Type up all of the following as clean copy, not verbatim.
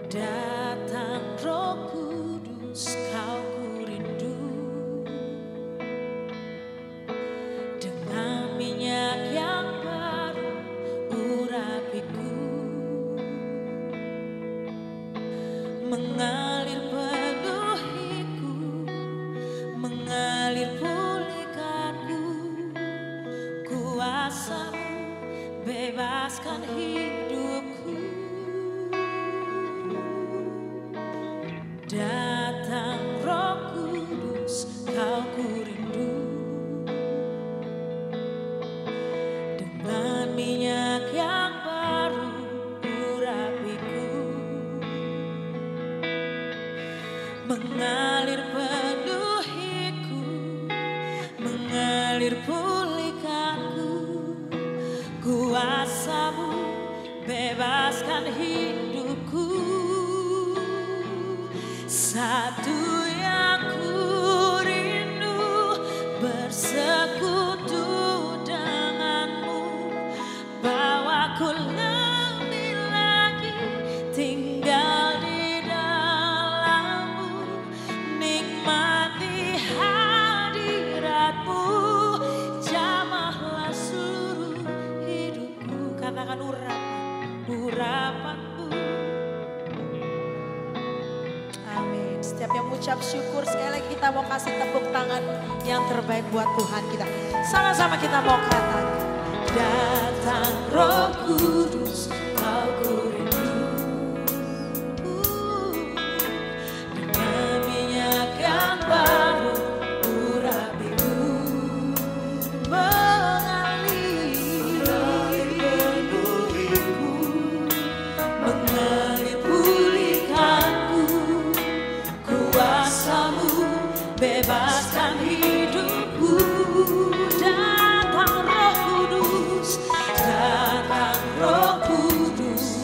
Datang Roh Kudus, kau ku rindu. Dengan minyak yang baru urapiku, mengalir penuhiku, mengalir pulihkanku. Kuasa-Mu bebaskan hidupku. Datang Roh Kudus, kau ku rindu. Dengan minyak yang baru urapiku, mengalir penuhiku, mengalir pulihkanku. Kuasa-Mu bebaskan hidupku. Satu yang ku rindu, bersekutu denganmu. Bawaku lebih lagi tinggal di dalam-Mu. Nikmati hadirat-Mu, jamahlah seluruh hidupku. Katakan urapan-Mu. Amin. Setiap yang mengucap syukur, sekali lagi kita mau kasih tepuk tangan yang terbaik buat Tuhan kita. Sama-sama kita mau katakan, datang Roh Kudus, kau ku rindu. Dengan minyak yang baru urapiku, mengalir penuhiku, mengalir pulihkanku. Kuasa-Mu bebaskan hidupku. Datang Roh Kudus, datang Roh Kudus,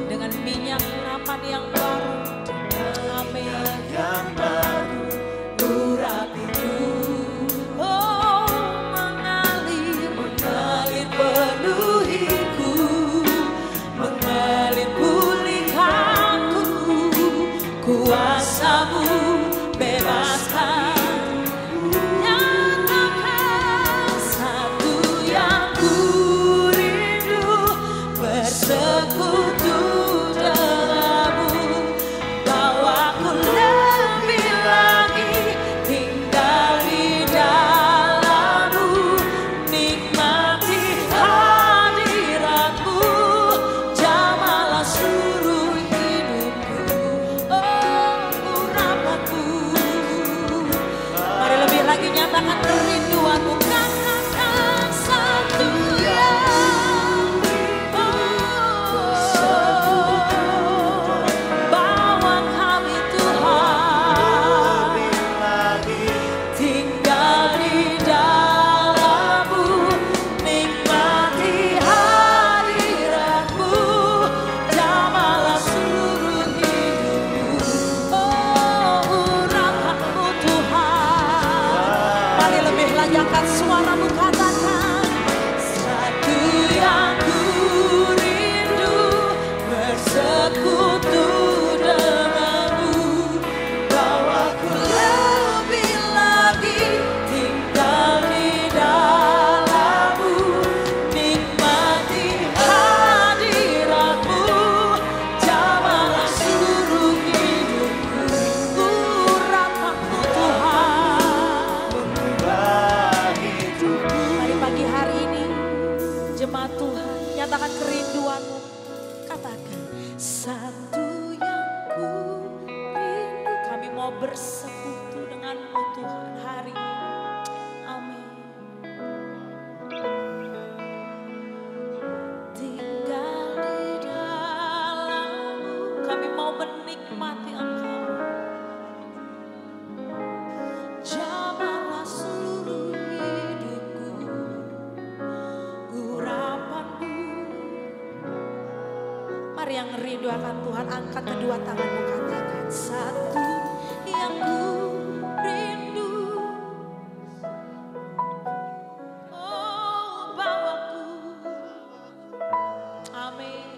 dengan minyak urapan yang baru. Amin. Yang baru urapiku, oh mengalir penuhiku, mengalir pulihkanku. Kuasa-Mu bebaskan. Nyatakan satu yang ku rindu, bersekutu denganmu. Bawaku lebih lagi tinggal di dalam-Mu. Nikmati hadirat-Mu, jamahlah seluruh hidupku. Mari lebih lagi nyatakan kerinduanmu. Katakan satu yang bawa kami Tuhan, tinggal di dalam-Mu. Nikmati hadirat-Mu, jamahlah seluruh hidupku. Urapan-Mu Tuhan. Mari lebih lagi angkat suaramu, katakan, satu yang ku rindu, bersekutu denganmu. Bawaku lebih lagi tinggal di dalam-Mu. Nikmati hadirat-Mu, jamahlah seluruh hidupku. Urapan-Mu Tuhan. Mari pagi hari ini, jemaat Tuhan, nyatakan kerinduanmu. Katakan, satu yang ku rindu. Kami mau bersekutu dengan-Mu Tuhan hari ini. Amin. Tinggal di dalam-Mu, kami mau menikmati Engkau. Jamahlah seluruh hidupku. Urapan-Mu. Mari yang rindu akan Tuhan, angkat kedua tanganmu, katakan, satu yang ku rindu. Oh bawaku. Amin.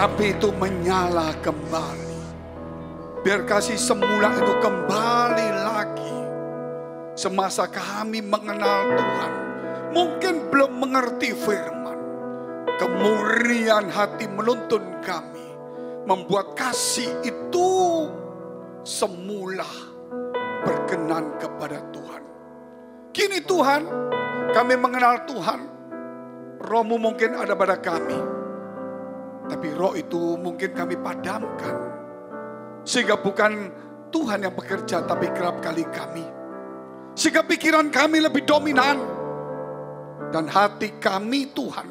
api itu menyala kembali. Biar kasih semula itu kembali lagi. Semasa kami mengenal Tuhan, mungkin belum mengerti firman. Kemurnian hati menuntun kami, membuat kasih itu semula berkenan kepada Tuhan. Kini Tuhan, kami mengenal Tuhan. Roh-Mu mungkin ada pada kami, tapi roh itu mungkin kami padamkan. Sehingga bukan Tuhan yang bekerja, tapi kerap kali kami. Sehingga pikiran kami lebih dominan. Dan hati kami Tuhan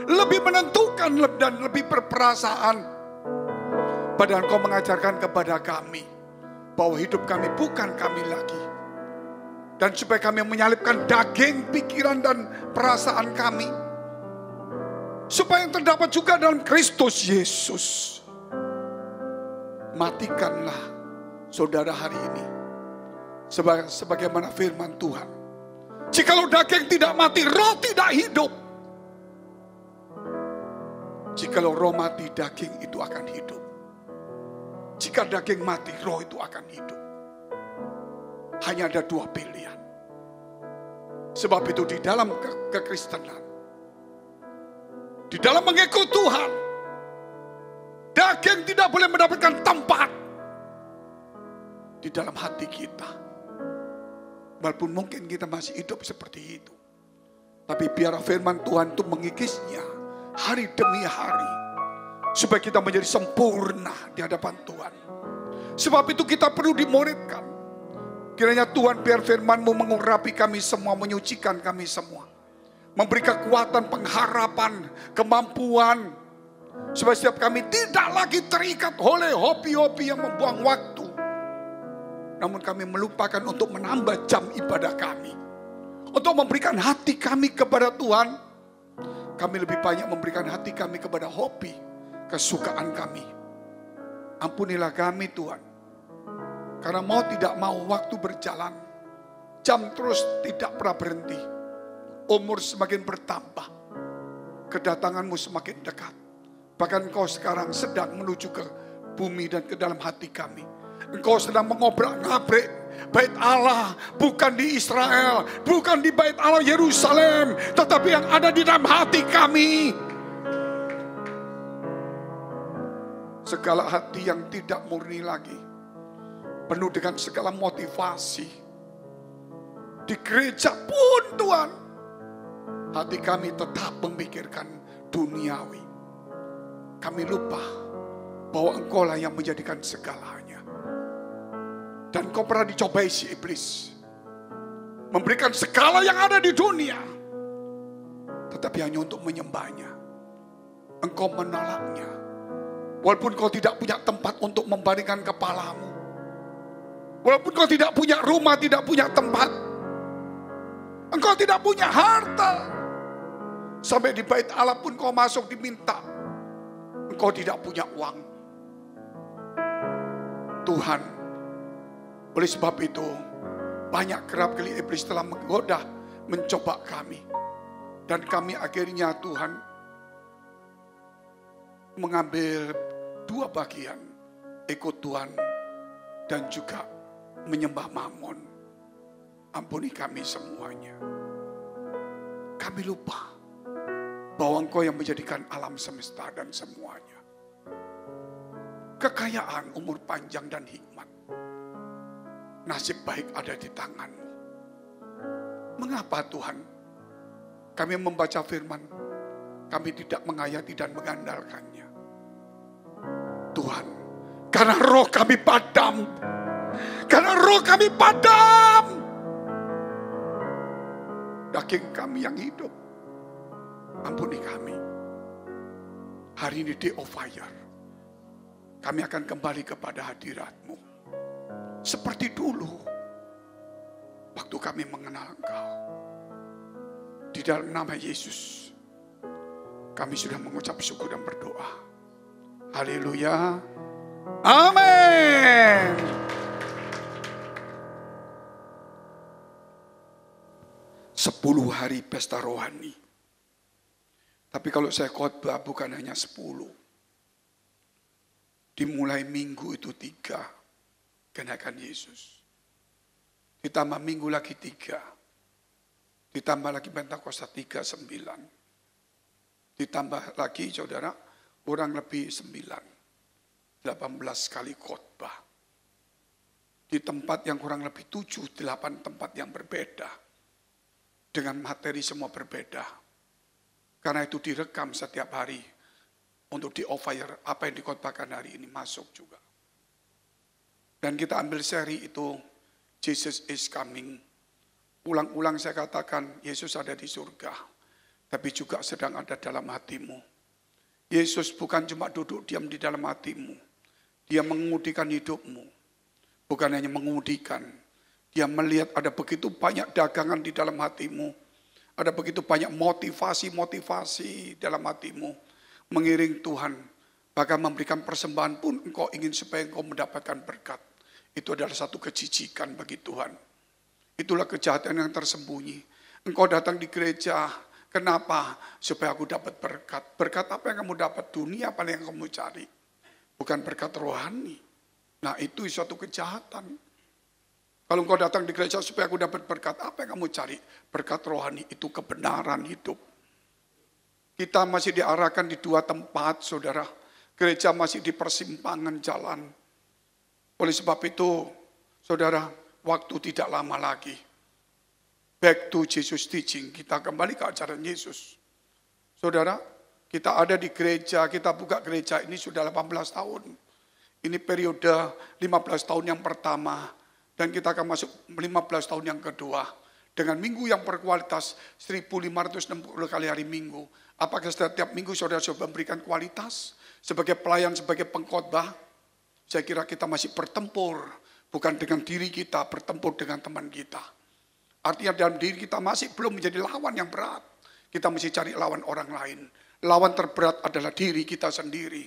lebih menentukan dan lebih berperasaan. Padahal Engkau mengajarkan kepada kami bahwa hidup kami bukan kami lagi. Dan supaya kami menyalipkan daging, pikiran dan perasaan kami. Supaya yang terdapat juga dalam Kristus Yesus. Matikanlah saudara hari ini. Sebagaimana firman Tuhan. Jikalau daging tidak mati, roh tidak hidup. Jikalau roh mati, daging itu akan hidup. Jika daging mati, roh itu akan hidup. Hanya ada dua pilihan. Sebab itu di dalam kekristenan, di dalam mengikut Tuhan, daging tidak boleh mendapatkan tempat di dalam hati kita. Walaupun mungkin kita masih hidup seperti itu, tapi biar firman Tuhan itu mengikisnya hari demi hari, supaya kita menjadi sempurna di hadapan Tuhan. Sebab itu kita perlu dimuridkan. Kiranya Tuhan biar firman-Mu mengurapi kami semua, menyucikan kami semua. Memberi kekuatan, pengharapan, kemampuan. Supaya setiap kami tidak lagi terikat oleh hobi-hobi yang membuang waktu. Namun kami melupakan untuk menambah jam ibadah kami. Untuk memberikan hati kami kepada Tuhan. Kami lebih banyak memberikan hati kami kepada hobi, kesukaan kami. Ampunilah kami Tuhan. Karena mau tidak mau waktu berjalan. Jam terus tidak pernah berhenti. Umur semakin bertambah. Kedatangan-Mu semakin dekat. Bahkan Engkau sekarang sedang menuju ke bumi dan ke dalam hati kami. Engkau sedang mengobrak-ngabrik bait Allah. Bukan di Israel. Bukan di bait Allah Yerusalem. Tetapi yang ada di dalam hati kami. Segala hati yang tidak murni lagi. Penuh dengan segala motivasi. Di gereja pun Tuhan. Hati kami tetap memikirkan duniawi. Kami lupa bahwa Engkau lah yang menjadikan segalanya. Dan Engkau pernah dicobai si iblis. Memberikan segala yang ada di dunia. Tetapi hanya untuk menyembahnya. Engkau menolaknya. Walaupun Engkau tidak punya tempat untuk membaringkan kepalamu. Walaupun Engkau tidak punya rumah, tidak punya tempat. Engkau tidak punya harta. Sampai di bait Allah pun Engkau masuk diminta. Engkau tidak punya uang. Tuhan, oleh sebab itu, banyak kerap kali iblis telah menggoda, mencoba kami. Dan kami akhirnya Tuhan mengambil dua bagian. Ikut Tuhan dan juga menyembah Mammon. Ampuni kami semuanya. Kami lupa bahwa Engkau yang menjadikan alam semesta dan semuanya. Kekayaan, umur panjang dan hikmat. Nasib baik ada di tangan-Mu. Mengapa Tuhan kami membaca firman, kami tidak menghayati dan mengandalkannya? Tuhan, karena roh kami padam. Karena roh kami padam. Daging kami yang hidup. Ampuni kami. Hari ini day of fire. Kami akan kembali kepada hadirat-Mu. Seperti dulu. Waktu kami mengenal Engkau. Di dalam nama Yesus. Kami sudah mengucap syukur dan berdoa. Haleluya. Amin. Sepuluh hari pesta rohani. Tapi kalau saya khotbah bukan hanya 10. Dimulai minggu itu 3, kenaikan Yesus. Ditambah minggu lagi 3. Ditambah lagi Pentakosta 3, 9. Ditambah lagi saudara, kurang lebih 9. 18 kali khotbah. Di tempat yang kurang lebih 7, 8 tempat yang berbeda. Dengan materi semua berbeda. Karena itu direkam setiap hari. Untuk di off-air, apa yang dikhotbahkan hari ini masuk juga. Dan kita ambil seri itu, Jesus is coming. Ulang-ulang saya katakan, Yesus ada di surga. Tapi juga sedang ada dalam hatimu. Yesus bukan cuma duduk diam di dalam hatimu. Dia mengemudikan hidupmu. Bukan hanya mengemudikan. Dia melihat ada begitu banyak dagangan di dalam hatimu. Ada begitu banyak motivasi-motivasi dalam hatimu. Mengiring Tuhan, bahkan memberikan persembahan pun engkau ingin supaya engkau mendapatkan berkat. Itu adalah satu kejijikan bagi Tuhan. Itulah kejahatan yang tersembunyi. Engkau datang di gereja, kenapa? Supaya aku dapat berkat. Berkat apa yang kamu dapat? Dunia apa yang kamu cari? Bukan berkat rohani. Nah itu suatu kejahatan. Kalau engkau datang di gereja supaya aku dapat berkat, apa yang kamu cari? Berkat rohani itu kebenaran hidup. Kita masih diarahkan di 2 tempat, saudara. Gereja masih di persimpangan jalan. Oleh sebab itu, saudara, waktu tidak lama lagi. Back to Jesus teaching. Kita kembali ke ajaran Yesus. Saudara, kita ada di gereja, kita buka gereja ini sudah 18 tahun. Ini periode 15 tahun yang pertama. Dan kita akan masuk 15 tahun yang kedua. Dengan minggu yang berkualitas 1560 kali hari minggu. Apakah setiap minggu saudara sudah memberikan kualitas? Sebagai pelayan, sebagai pengkhotbah? Saya kira kita masih bertempur. Bukan dengan diri kita, bertempur dengan teman kita. Artinya dalam diri kita masih belum menjadi lawan yang berat. Kita mesti cari lawan orang lain. Lawan terberat adalah diri kita sendiri.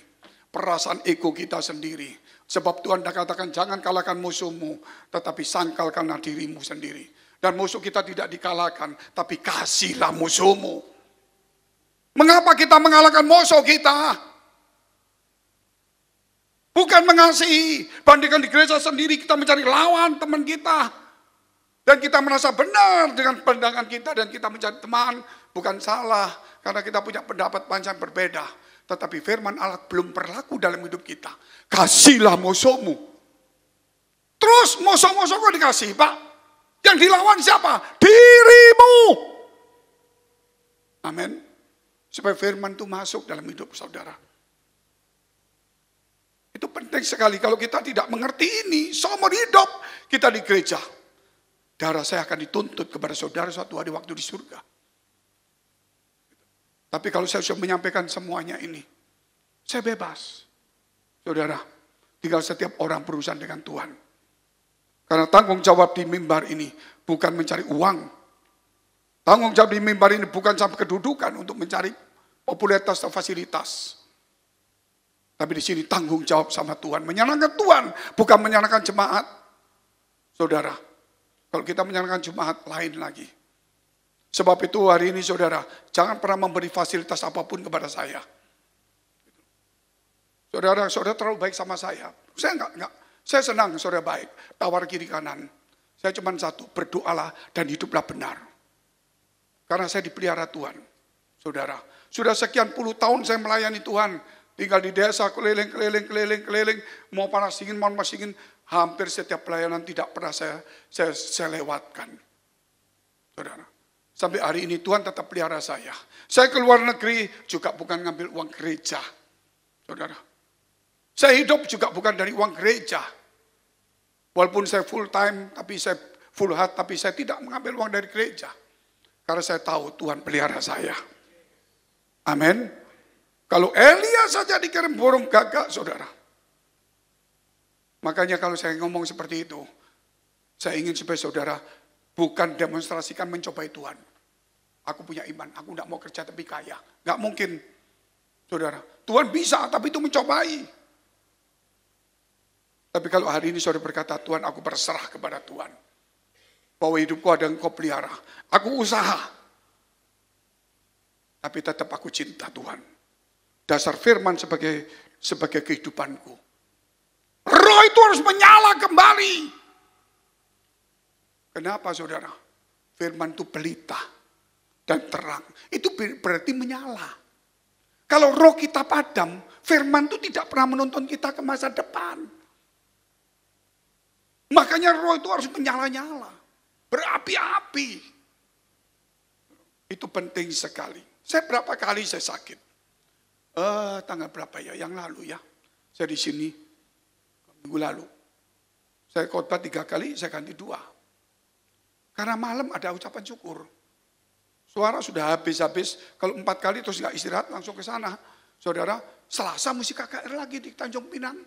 Perasaan ego kita sendiri. Sebab Tuhan dah katakan jangan kalahkan musuhmu. Tetapi sangkalkanlah dirimu sendiri. Dan musuh kita tidak dikalahkan. Tapi kasihlah musuhmu. Mengapa kita mengalahkan musuh kita? Bukan mengasihi. Bandingkan di gereja sendiri kita mencari lawan teman kita. Dan kita merasa benar dengan pandangan kita. Dan kita mencari teman. Bukan salah. Karena kita punya pendapat panjang berbeda. Tetapi firman Allah belum berlaku dalam hidup kita. Kasihlah musuhmu. Terus musuh-musuh kok dikasih, Pak? Yang dilawan siapa? Dirimu. Amin. Supaya firman itu masuk dalam hidup saudara. Itu penting sekali. Kalau kita tidak mengerti ini, seumur hidup kita di gereja. Darah saya akan dituntut kepada saudara suatu hari waktu di surga. Tapi kalau saya sudah menyampaikan semuanya ini, saya bebas. Saudara, tinggal setiap orang berurusan dengan Tuhan. Karena tanggung jawab di mimbar ini bukan mencari uang. Tanggung jawab di mimbar ini bukan sampai kedudukan untuk mencari popularitas atau fasilitas. Tapi di sini tanggung jawab sama Tuhan. Menyenangkan Tuhan, bukan menyenangkan jemaat. Saudara, kalau kita menyenangkan jemaat, lain lagi. Sebab itu hari ini saudara, jangan pernah memberi fasilitas apapun kepada saya. Saudara terlalu baik sama saya. Saya enggak. Saya senang saudara baik. Tawar kiri kanan. Saya cuma satu, berdoalah dan hiduplah benar. Karena saya dipelihara Tuhan. Saudara, sudah sekian puluh tahun saya melayani Tuhan. Tinggal di desa, keliling. Mau panas dingin, hampir setiap pelayanan tidak pernah saya lewatkan. Saudara, sampai hari ini Tuhan tetap pelihara saya. Saya keluar negeri juga bukan ngambil uang gereja. Saudara, saya hidup juga bukan dari uang gereja. Walaupun saya full time, tapi saya full heart, tapi saya tidak mengambil uang dari gereja. Karena saya tahu Tuhan pelihara saya. Amin. Kalau Elia saja dikirim burung gagak, saudara. Makanya kalau saya ngomong seperti itu, saya ingin supaya saudara bukan demonstrasikan mencobai Tuhan. Aku punya iman, aku tidak mau kerja tapi kaya. Gak mungkin, saudara. Tuhan bisa, tapi itu mencobai. Tapi kalau hari ini saudara berkata, Tuhan aku berserah kepada Tuhan. Bahwa hidupku ada Engkau pelihara. Aku usaha. Tapi tetap aku cinta Tuhan. Dasar firman sebagai kehidupanku. Roh itu harus menyala kembali. Kenapa saudara? Firman itu pelita dan terang. Itu berarti menyala. Kalau roh kita padam, firman itu tidak pernah menuntun kita ke masa depan. Makanya roh itu harus menyala-nyala. Berapi-api. Itu penting sekali. Saya berapa kali saya sakit. Tanggal berapa ya? Yang lalu ya. Saya di sini minggu lalu. Saya khotbah 3 kali, saya ganti 2. Karena malam ada ucapan syukur. Suara sudah habis-habis. Kalau 4 kali terus nggak istirahat langsung ke sana. Saudara, Selasa mesti KKR lagi di Tanjung Pinang.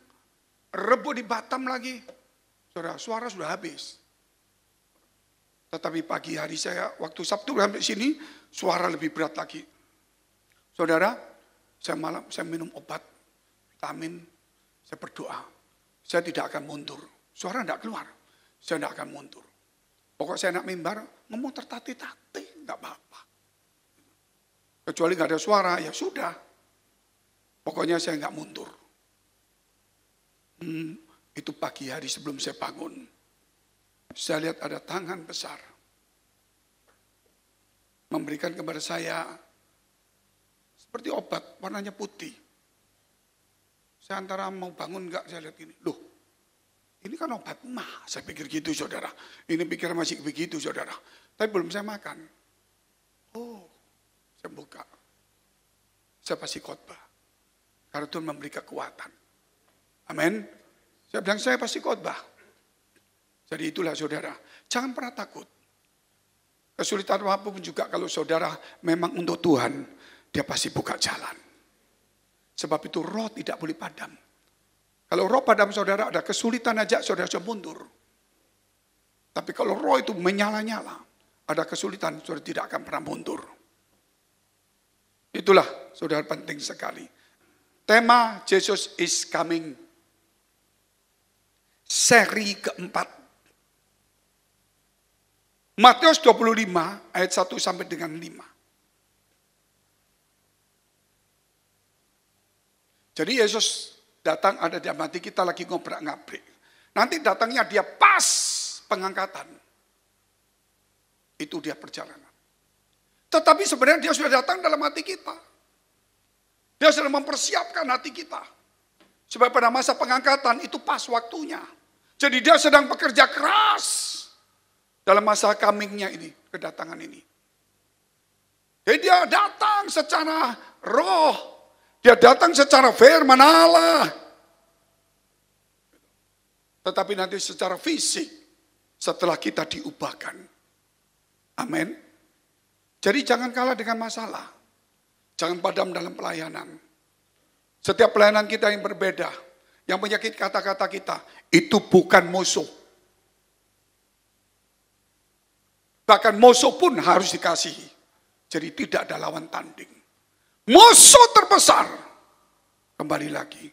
Rebo di Batam lagi. Saudara, suara sudah habis. Tetapi pagi hari saya, waktu Sabtu sampai sini, suara lebih berat lagi. Saudara, saya minum obat, vitamin, saya berdoa. Saya tidak akan mundur. Suara tidak keluar. Saya tidak akan mundur. Pokoknya saya nak mimbar, ngomong tertatih-tatih, nggak apa-apa. Kecuali nggak ada suara, ya sudah. Pokoknya saya nggak mundur. Itu pagi hari sebelum saya bangun. Saya lihat ada tangan besar. Memberikan kepada saya seperti obat, warnanya putih. Saya antara mau bangun enggak, saya lihat ini. Loh, ini kan obat mah. Saya pikir gitu saudara. Ini pikir masih begitu saudara. Tapi belum saya makan. Oh, saya buka. Saya pasti khotbah. Karena Tuhan memberi kekuatan. Amin. Saya bilang saya pasti khotbah. Jadi itulah saudara. Jangan pernah takut. Kesulitan apapun juga kalau saudara memang untuk Tuhan, dia pasti buka jalan. Sebab itu roh tidak boleh padam. Kalau roh padam saudara ada kesulitan aja saudara sudah mundur. Tapi kalau roh itu menyala-nyala, ada kesulitan saudara tidak akan pernah mundur. Itulah saudara penting sekali. Tema Jesus is coming. Seri keempat. Matius 25 ayat 1 sampai dengan 5. Jadi Yesus datang ada di hati kita lagi ngobrak-ngabrik. Nanti datangnya dia pas pengangkatan. Itu dia perjalanan. Tetapi sebenarnya dia sudah datang dalam hati kita. Dia sudah mempersiapkan hati kita. Sebab pada masa pengangkatan itu pas waktunya. Jadi dia sedang bekerja keras dalam masa coming-nya ini, kedatangan ini. Jadi dia datang secara roh. Dia datang secara firman Allah. Tetapi nanti secara fisik setelah kita diubahkan. Amin. Jadi jangan kalah dengan masalah. Jangan padam dalam pelayanan. Setiap pelayanan kita yang berbeda. Yang menyakit kata-kata kita. Itu bukan musuh. Bahkan musuh pun harus dikasihi. Jadi tidak ada lawan tanding. Musuh terbesar. Kembali lagi.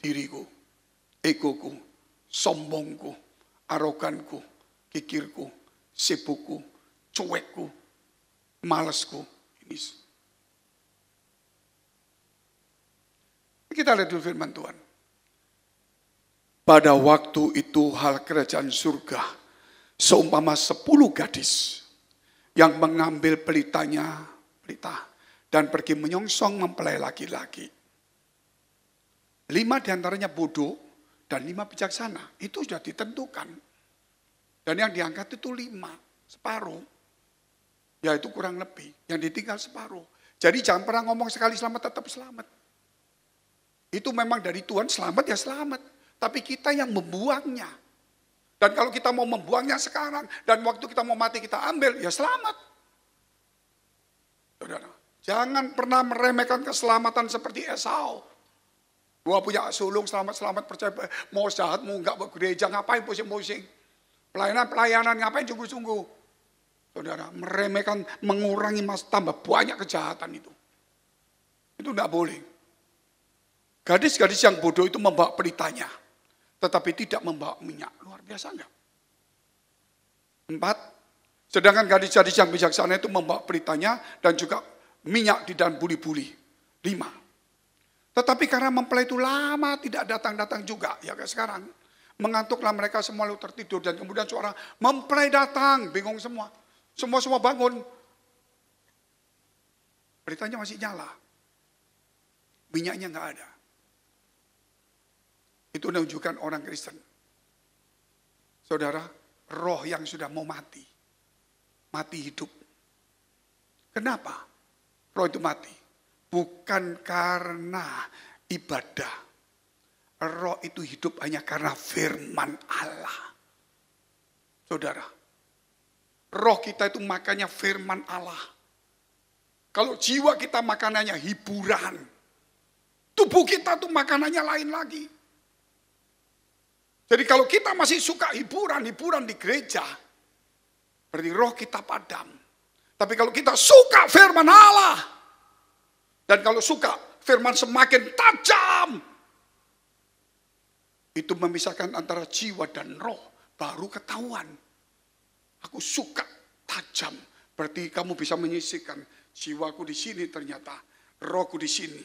Diriku. Egoku. Sombongku. Aroganku. Kikirku. Sibukku. Cuekku. Malesku. Ini. Kita lihat dulu firman Tuhan. Pada waktu itu hal kerajaan surga. Seumpama 10 gadis. Yang mengambil pelita dan pergi menyongsong mempelai laki-laki. 5 diantaranya bodoh dan 5 bijaksana. Itu sudah ditentukan. Dan yang diangkat itu 5, separuh. Yaitu kurang lebih. Yang ditinggal separuh. Jadi jangan pernah ngomong sekali selamat tetap selamat. Itu memang dari Tuhan selamat ya selamat. Tapi kita yang membuangnya. Dan kalau kita mau membuangnya sekarang. Dan waktu kita mau mati kita ambil ya selamat. Saudara, jangan pernah meremehkan keselamatan seperti Esau. Gua punya sulung selamat-selamat percaya mau jahat mau enggak ke gereja ngapain pusing-pusing. Pelayanan ngapain sungguh-sungguh. Saudara, meremehkan mengurangi tambah banyak kejahatan itu. Itu enggak boleh. Gadis-gadis yang bodoh itu membawa pelitanya. Tetapi tidak membawa minyak. Luar biasa enggak? 4. Sedangkan gadis-gadis yang bijaksana itu membawa pelitanya dan juga minyak di dalam buli-buli. 5. Tetapi karena mempelai itu lama tidak datang-datang juga. Ya kayak sekarang. Mengantuklah mereka semua lalu tertidur. Dan kemudian suara mempelai datang. Bingung semua. Semua bangun. Beritanya masih nyala. Minyaknya nggak ada. Itu menunjukkan orang Kristen. Saudara, roh yang sudah mau mati. Mati hidup. Kenapa roh itu mati? Bukan karena ibadah. Roh itu hidup hanya karena firman Allah. Saudara, roh kita itu makannya firman Allah. Kalau jiwa kita makanannya hiburan, tubuh kita tuh makanannya lain lagi. Jadi kalau kita masih suka hiburan di gereja, berarti roh kita padam. Tapi kalau kita suka firman Allah, dan kalau suka firman semakin tajam, itu memisahkan antara jiwa dan roh, baru ketahuan. Aku suka tajam, berarti kamu bisa menyisihkan jiwaku di sini ternyata, rohku di sini.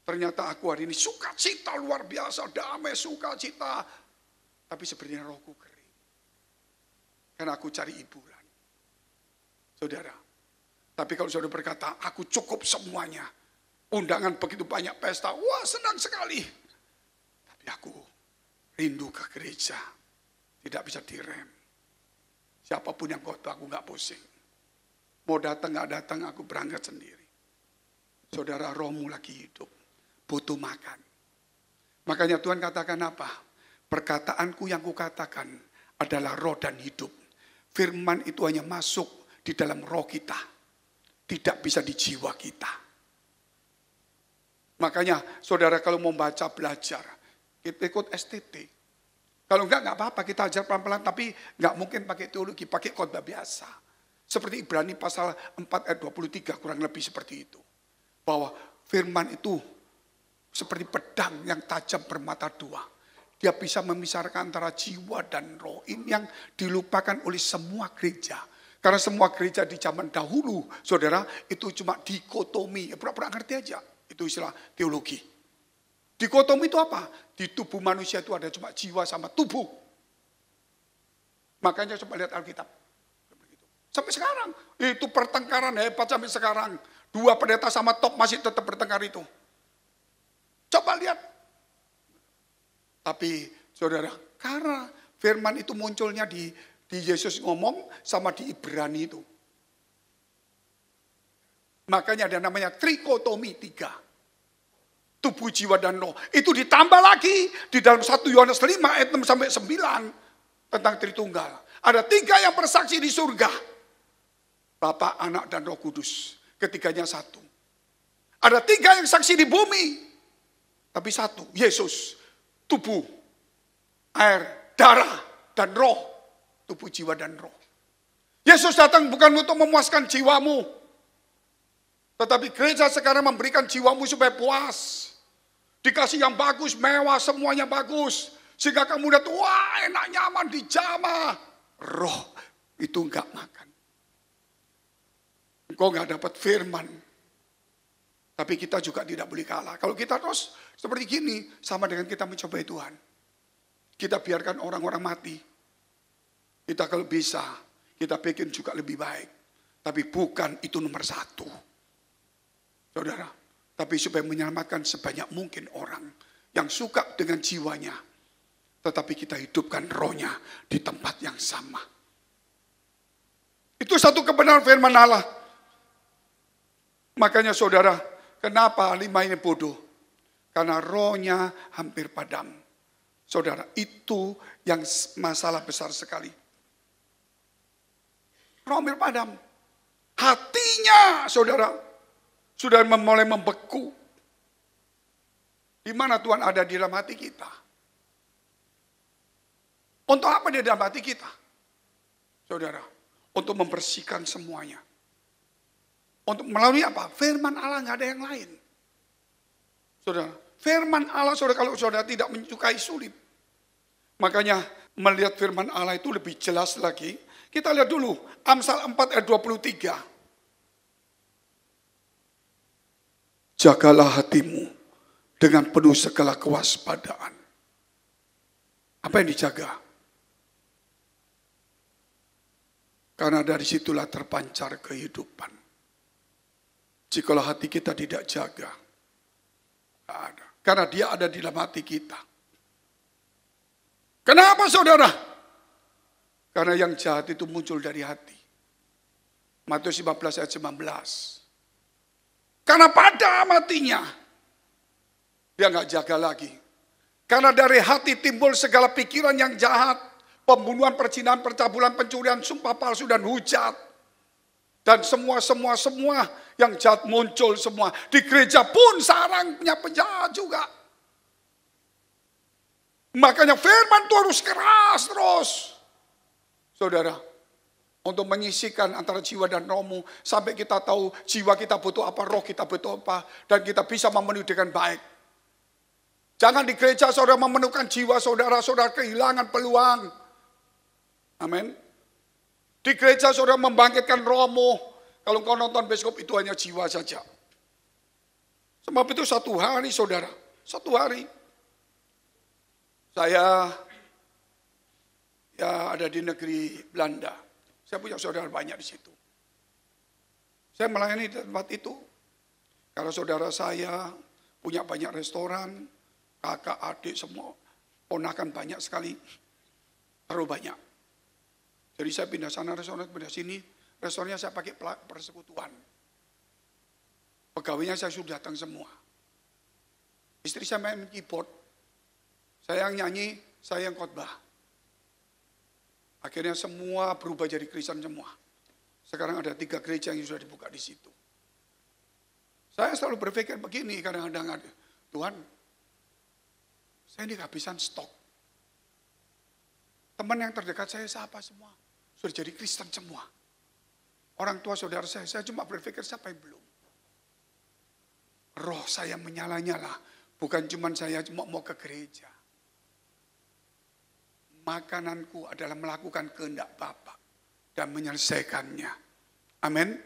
Ternyata aku hari ini sukacita luar biasa, damai sukacita. Tapi sebenarnya rohku kering. Karena aku cari hiburan. Saudara, tapi kalau saudara berkata, aku cukup semuanya. Undangan begitu banyak pesta, wah senang sekali. Tapi aku rindu ke gereja. Tidak bisa direm. Siapapun yang khotbah aku gak pusing. Mau datang gak datang aku berangkat sendiri. Saudara, rohmu lagi hidup. Butuh makan. Makanya Tuhan katakan apa? Perkataanku yang kukatakan adalah roh dan hidup. Firman itu hanya masuk di dalam roh kita. Tidak bisa di jiwa kita. Makanya saudara kalau mau baca belajar, kita ikut STT. Kalau enggak apa-apa, kita ajar pelan-pelan. Tapi enggak mungkin pakai teologi, pakai khotbah biasa. Seperti Ibrani pasal 4 ayat 23, kurang lebih seperti itu. Bahwa firman itu seperti pedang yang tajam bermata dua. Dia bisa memisahkan antara jiwa dan roh. Ini yang dilupakan oleh semua gereja. Karena semua gereja di zaman dahulu, saudara, itu cuma dikotomi. Pura-pura ngerti aja. Itu istilah teologi. Dikotomi itu apa? Di tubuh manusia itu ada cuma jiwa sama tubuh. Makanya coba lihat Alkitab. Sampai sekarang. Itu pertengkaran hebat sampai sekarang. Dua pendeta sama top masih tetap bertengkar itu. Coba lihat. Tapi saudara, karena firman itu munculnya di Yesus ngomong sama di Ibrani itu. Makanya ada namanya trikotomi 3. Tubuh, jiwa, dan roh. Itu ditambah lagi di dalam 1 Yohanes 5 ayat 6 sampai 9 tentang Tritunggal. Ada 3 yang bersaksi di surga. Bapa, Anak, dan Roh Kudus. Ketiganya satu. Ada 3 yang saksi di bumi. Tapi satu, Yesus. Tubuh, air, darah, dan roh. Tubuh, jiwa, dan roh. Yesus datang bukan untuk memuaskan jiwamu. Tetapi gereja sekarang memberikan jiwamu supaya puas. Dikasih yang bagus, mewah, semuanya bagus. Sehingga kamu lihat, wah enak, nyaman, dijamah. Roh itu enggak makan. Engkau enggak dapat firman. Tapi kita juga tidak boleh kalah. Kalau kita terus seperti gini, sama dengan kita mencobai Tuhan. Kita biarkan orang-orang mati. Kita kalau bisa, kita bikin juga lebih baik. Tapi bukan itu nomor 1. Saudara, tapi supaya menyelamatkan sebanyak mungkin orang yang suka dengan jiwanya. Tetapi kita hidupkan rohnya di tempat yang sama. Itu satu kebenaran firman Allah. Makanya saudara, kenapa 5 ini bodoh? Karena rohnya hampir padam. Saudara, itu yang masalah besar sekali. Roh hampir padam. Hatinya, saudara, sudah mulai membeku. Di mana Tuhan ada di dalam hati kita? Untuk apa dia dalam hati kita? Saudara, untuk membersihkan semuanya. Untuk melalui apa? Firman Allah, nggak ada yang lain. Saudara, firman Allah, saudara, kalau saudara tidak menyukai sulit. Makanya melihat firman Allah itu lebih jelas lagi. Kita lihat dulu Amsal 4 ayat 23. Jagalah hatimu dengan penuh segala kewaspadaan. Apa yang dijaga? Karena dari situlah terpancar kehidupan. Jikalau hati kita tidak jaga, tidak ada. Karena dia ada di dalam hati kita. Kenapa saudara? Karena yang jahat itu muncul dari hati. Matius 15 ayat 19. Karena pada matinya, dia nggak jaga lagi. Karena dari hati timbul segala pikiran yang jahat, pembunuhan, perzinahan, percabulan, pencurian, sumpah palsu, dan hujat. Dan semua yang jahat muncul semua. Di gereja pun sarangnya penjahat juga. Makanya firman itu harus keras terus. Saudara, untuk menyisihkan antara jiwa dan rohmu. Sampai kita tahu jiwa kita butuh apa, roh kita butuh apa. Dan kita bisa memenuhi dengan baik. Jangan di gereja saudara memenuhkan jiwa saudara kehilangan peluang. Amin. Di gereja saudara membangkitkan rohmu. Kalau kau nonton bioskop itu hanya jiwa saja. Sebab itu satu hari saudara. Satu hari. Saya ada di negeri Belanda. Saya punya saudara banyak di situ. Saya melayani di tempat itu. Karena saudara saya punya banyak restoran. Kakak, adik, semua. Ponakan banyak sekali. Terlalu banyak. Jadi saya pindah sana, restoran pindah sini. Restorannya saya pakai persekutuan. Pegawainya saya sudah datang semua. Istri saya main keyboard. Saya yang nyanyi, saya yang khotbah. Akhirnya semua berubah jadi Kristen semua. Sekarang ada 3 gereja yang sudah dibuka di situ. Saya selalu berpikir begini kadang-kadang, Tuhan, saya ini kehabisan stok. Teman yang terdekat saya siapa semua? Sudah jadi Kristen semua. Orang tua saudara saya cuma berpikir siapa yang belum. Roh saya menyala-nyala. Bukan cuma saya cuma mau ke gereja. Makananku adalah melakukan kehendak Bapa dan menyelesaikannya. Amin.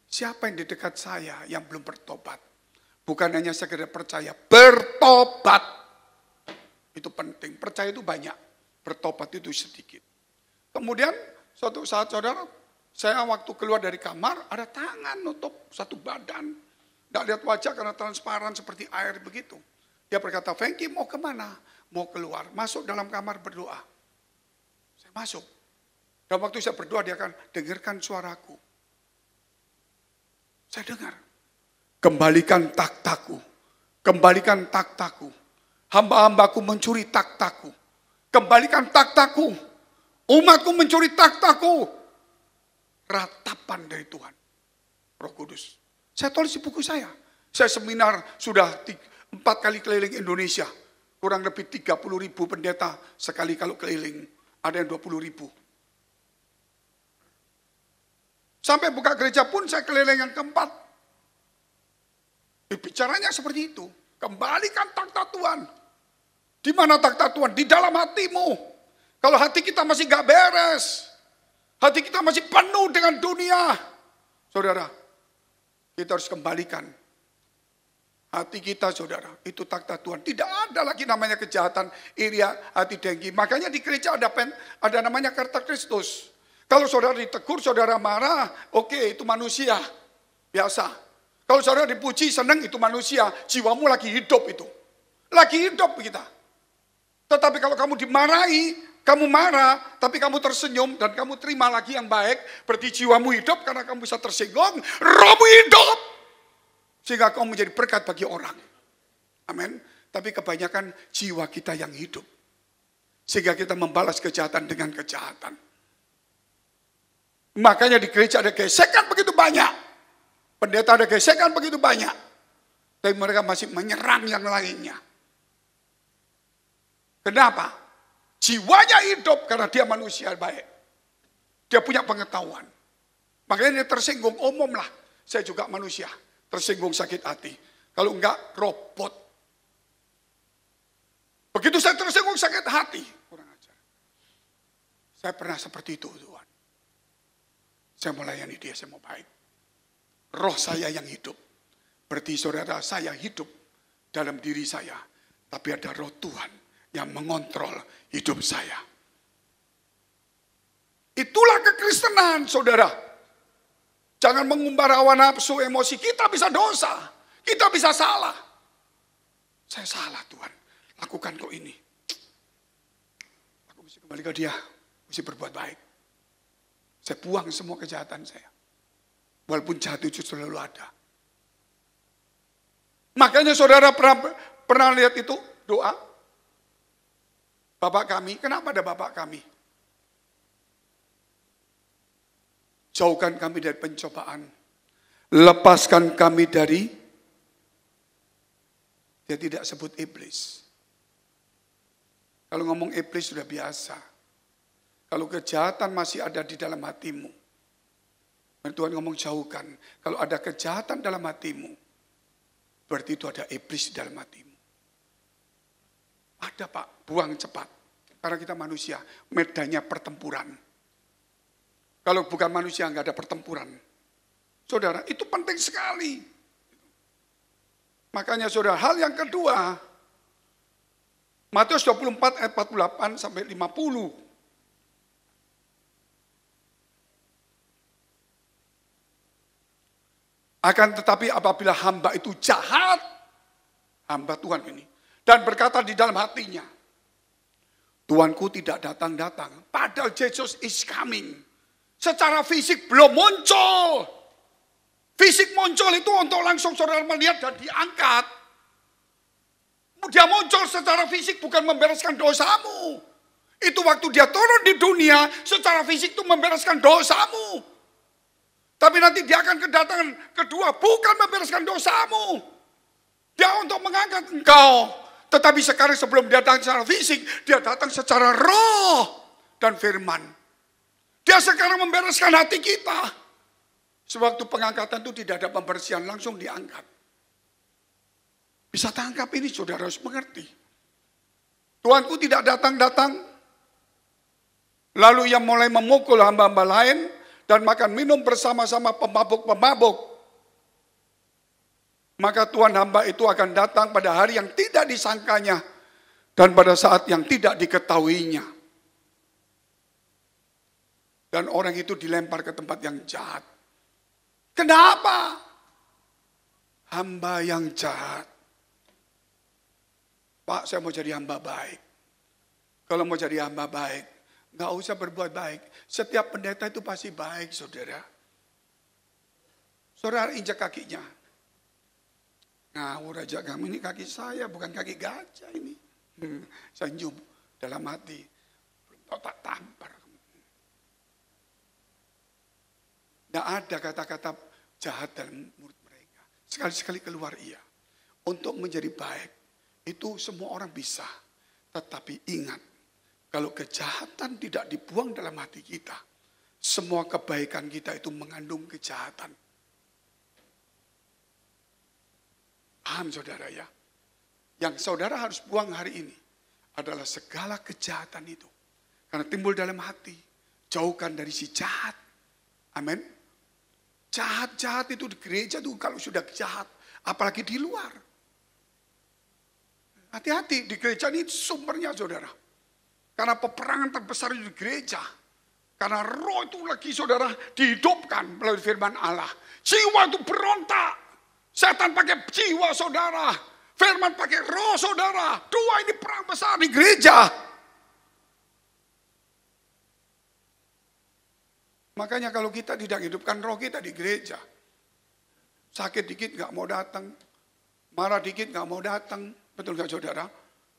Siapa yang di dekat saya yang belum bertobat? Bukan hanya sekedar percaya, bertobat. Itu penting. Percaya itu banyak, bertobat itu sedikit. Kemudian suatu saat saudara, saya waktu keluar dari kamar ada tangan nutup satu badan. Tidak lihat wajah karena transparan seperti air begitu. Dia berkata, Frankie mau kemana? Mau keluar. Masuk dalam kamar berdoa. Saya masuk. Dan waktu saya berdoa dia akan dengarkan suaraku. Saya dengar. Kembalikan takhtaku. Kembalikan takhtaku. Hamba-hambaku mencuri takhtaku. Kembalikan takhtaku. Umatku mencuri takhtaku. Ratapan dari Tuhan. Roh Kudus. Saya tulis di buku saya. Saya seminar sudah 4 kali keliling Indonesia. Kurang lebih 30.000 pendeta sekali kalau keliling. Ada yang 20.000. Sampai buka gereja pun saya keliling yang keempat. Bicaranya seperti itu. Kembalikan takhta Tuhan. Di mana takhta Tuhan? Di dalam hatimu. Kalau hati kita masih gak beres. Hati kita masih penuh dengan dunia. Saudara, kita harus kembalikan. Hati kita saudara, itu takhta Tuhan. Tidak ada lagi namanya kejahatan, iri, hati dengki. Makanya di gereja ada namanya karakter Kristus. Kalau saudara ditegur, saudara marah, oke, itu manusia. Biasa. Kalau saudara dipuji, senang, itu manusia. Jiwamu lagi hidup itu. Lagi hidup kita. Tetapi kalau kamu dimarahi, kamu marah, tapi kamu tersenyum dan kamu terima lagi yang baik, berarti jiwamu hidup karena kamu bisa tersinggung, rohmu hidup. Sehingga kamu menjadi berkat bagi orang. Amin. Tapi kebanyakan jiwa kita yang hidup. Sehingga kita membalas kejahatan dengan kejahatan. Makanya di gereja ada gesekan begitu banyak. Pendeta ada gesekan begitu banyak. Tapi mereka masih menyerang yang lainnya. Kenapa? Jiwanya hidup karena dia manusia baik. Dia punya pengetahuan. Makanya dia tersinggung, umumlah. Saya juga manusia. Tersinggung sakit hati. Kalau enggak, robot. Begitu saya tersinggung sakit hati. Kurang ajar. Saya pernah seperti itu Tuhan. Saya mau layani dia, saya mau baik. Roh saya yang hidup. Berarti saudara saya hidup. dalam diri saya. Tapi ada roh Tuhan yang mengontrol hidup saya. Itulah kekristenan, saudara. Jangan mengumbar hawa nafsu, emosi. Kita bisa dosa. Kita bisa salah. Saya salah, Tuhan. Lakukan kok ini. Aku mesti kembali ke dia. Mesti berbuat baik. Saya buang semua kejahatan saya. Walaupun jahat itu selalu ada. Makanya saudara pernah lihat itu doa? Bapak kami, kenapa ada Bapak kami? Jauhkan kami dari pencobaan. Lepaskan kami dari, dia tidak sebut iblis. Kalau ngomong iblis sudah biasa. Kalau kejahatan masih ada di dalam hatimu. Tuhan ngomong jauhkan. Kalau ada kejahatan dalam hatimu, berarti itu ada iblis di dalam hatimu. Ada Pak, buang cepat. Karena kita manusia, medannya pertempuran. Kalau bukan manusia nggak ada pertempuran. Saudara, itu penting sekali. Makanya saudara, hal yang kedua, Matius 24 ayat 48 sampai 50. Akan tetapi apabila hamba itu jahat, hamba Tuhan ini, dan berkata di dalam hatinya, Tuanku tidak datang-datang, padahal Jesus is coming. Secara fisik belum muncul. Fisik muncul itu untuk langsung saudara melihat dan diangkat. Dia muncul secara fisik bukan membereskan dosamu. Itu waktu dia turun di dunia, secara fisik itu membereskan dosamu. Tapi nanti dia akan kedatangan kedua, bukan membereskan dosamu. Dia untuk mengangkat engkau. Tetapi sekarang sebelum dia datang secara fisik, dia datang secara roh dan firman. Dia sekarang membereskan hati kita. Sewaktu pengangkatan itu tidak ada pembersihan, langsung diangkat. Bisa tangkap ini, saudara harus mengerti. Tuanku tidak datang-datang, lalu ia mulai memukul hamba-hamba lain, dan makan minum bersama-sama pemabuk-pemabuk. Maka Tuhan hamba itu akan datang pada hari yang tidak disangkanya, dan pada saat yang tidak diketahuinya. Dan orang itu dilempar ke tempat yang jahat. Kenapa? Hamba yang jahat. Pak, saya mau jadi hamba baik. Kalau mau jadi hamba baik, nggak usah berbuat baik. Setiap pendeta itu pasti baik, saudara. Saudara injak kakinya. Ngawur aja kamu, ini kaki saya, bukan kaki gajah ini. Senyum dalam hati. Tak tampar. Nggak ada kata-kata jahat dalam mulut mereka. Sekali-sekali keluar iya. Untuk menjadi baik, itu semua orang bisa. Tetapi ingat, kalau kejahatan tidak dibuang dalam hati kita, semua kebaikan kita itu mengandung kejahatan. Paham saudara ya? Yang saudara harus buang hari ini adalah segala kejahatan itu. Karena timbul dalam hati. Jauhkan dari si jahat. Amin. Jahat-jahat itu di gereja tuh kalau sudah jahat. Apalagi di luar. Hati-hati, di gereja ini sumbernya saudara. Karena peperangan terbesar di gereja. Karena roh itu lagi saudara dihidupkan melalui firman Allah. Jiwa itu berontak. Setan pakai jiwa saudara. Firman pakai roh saudara. Dua ini perang besar di gereja. Makanya kalau kita tidak hidupkan roh kita di gereja. Sakit dikit gak mau datang. Marah dikit gak mau datang. Betul gak saudara?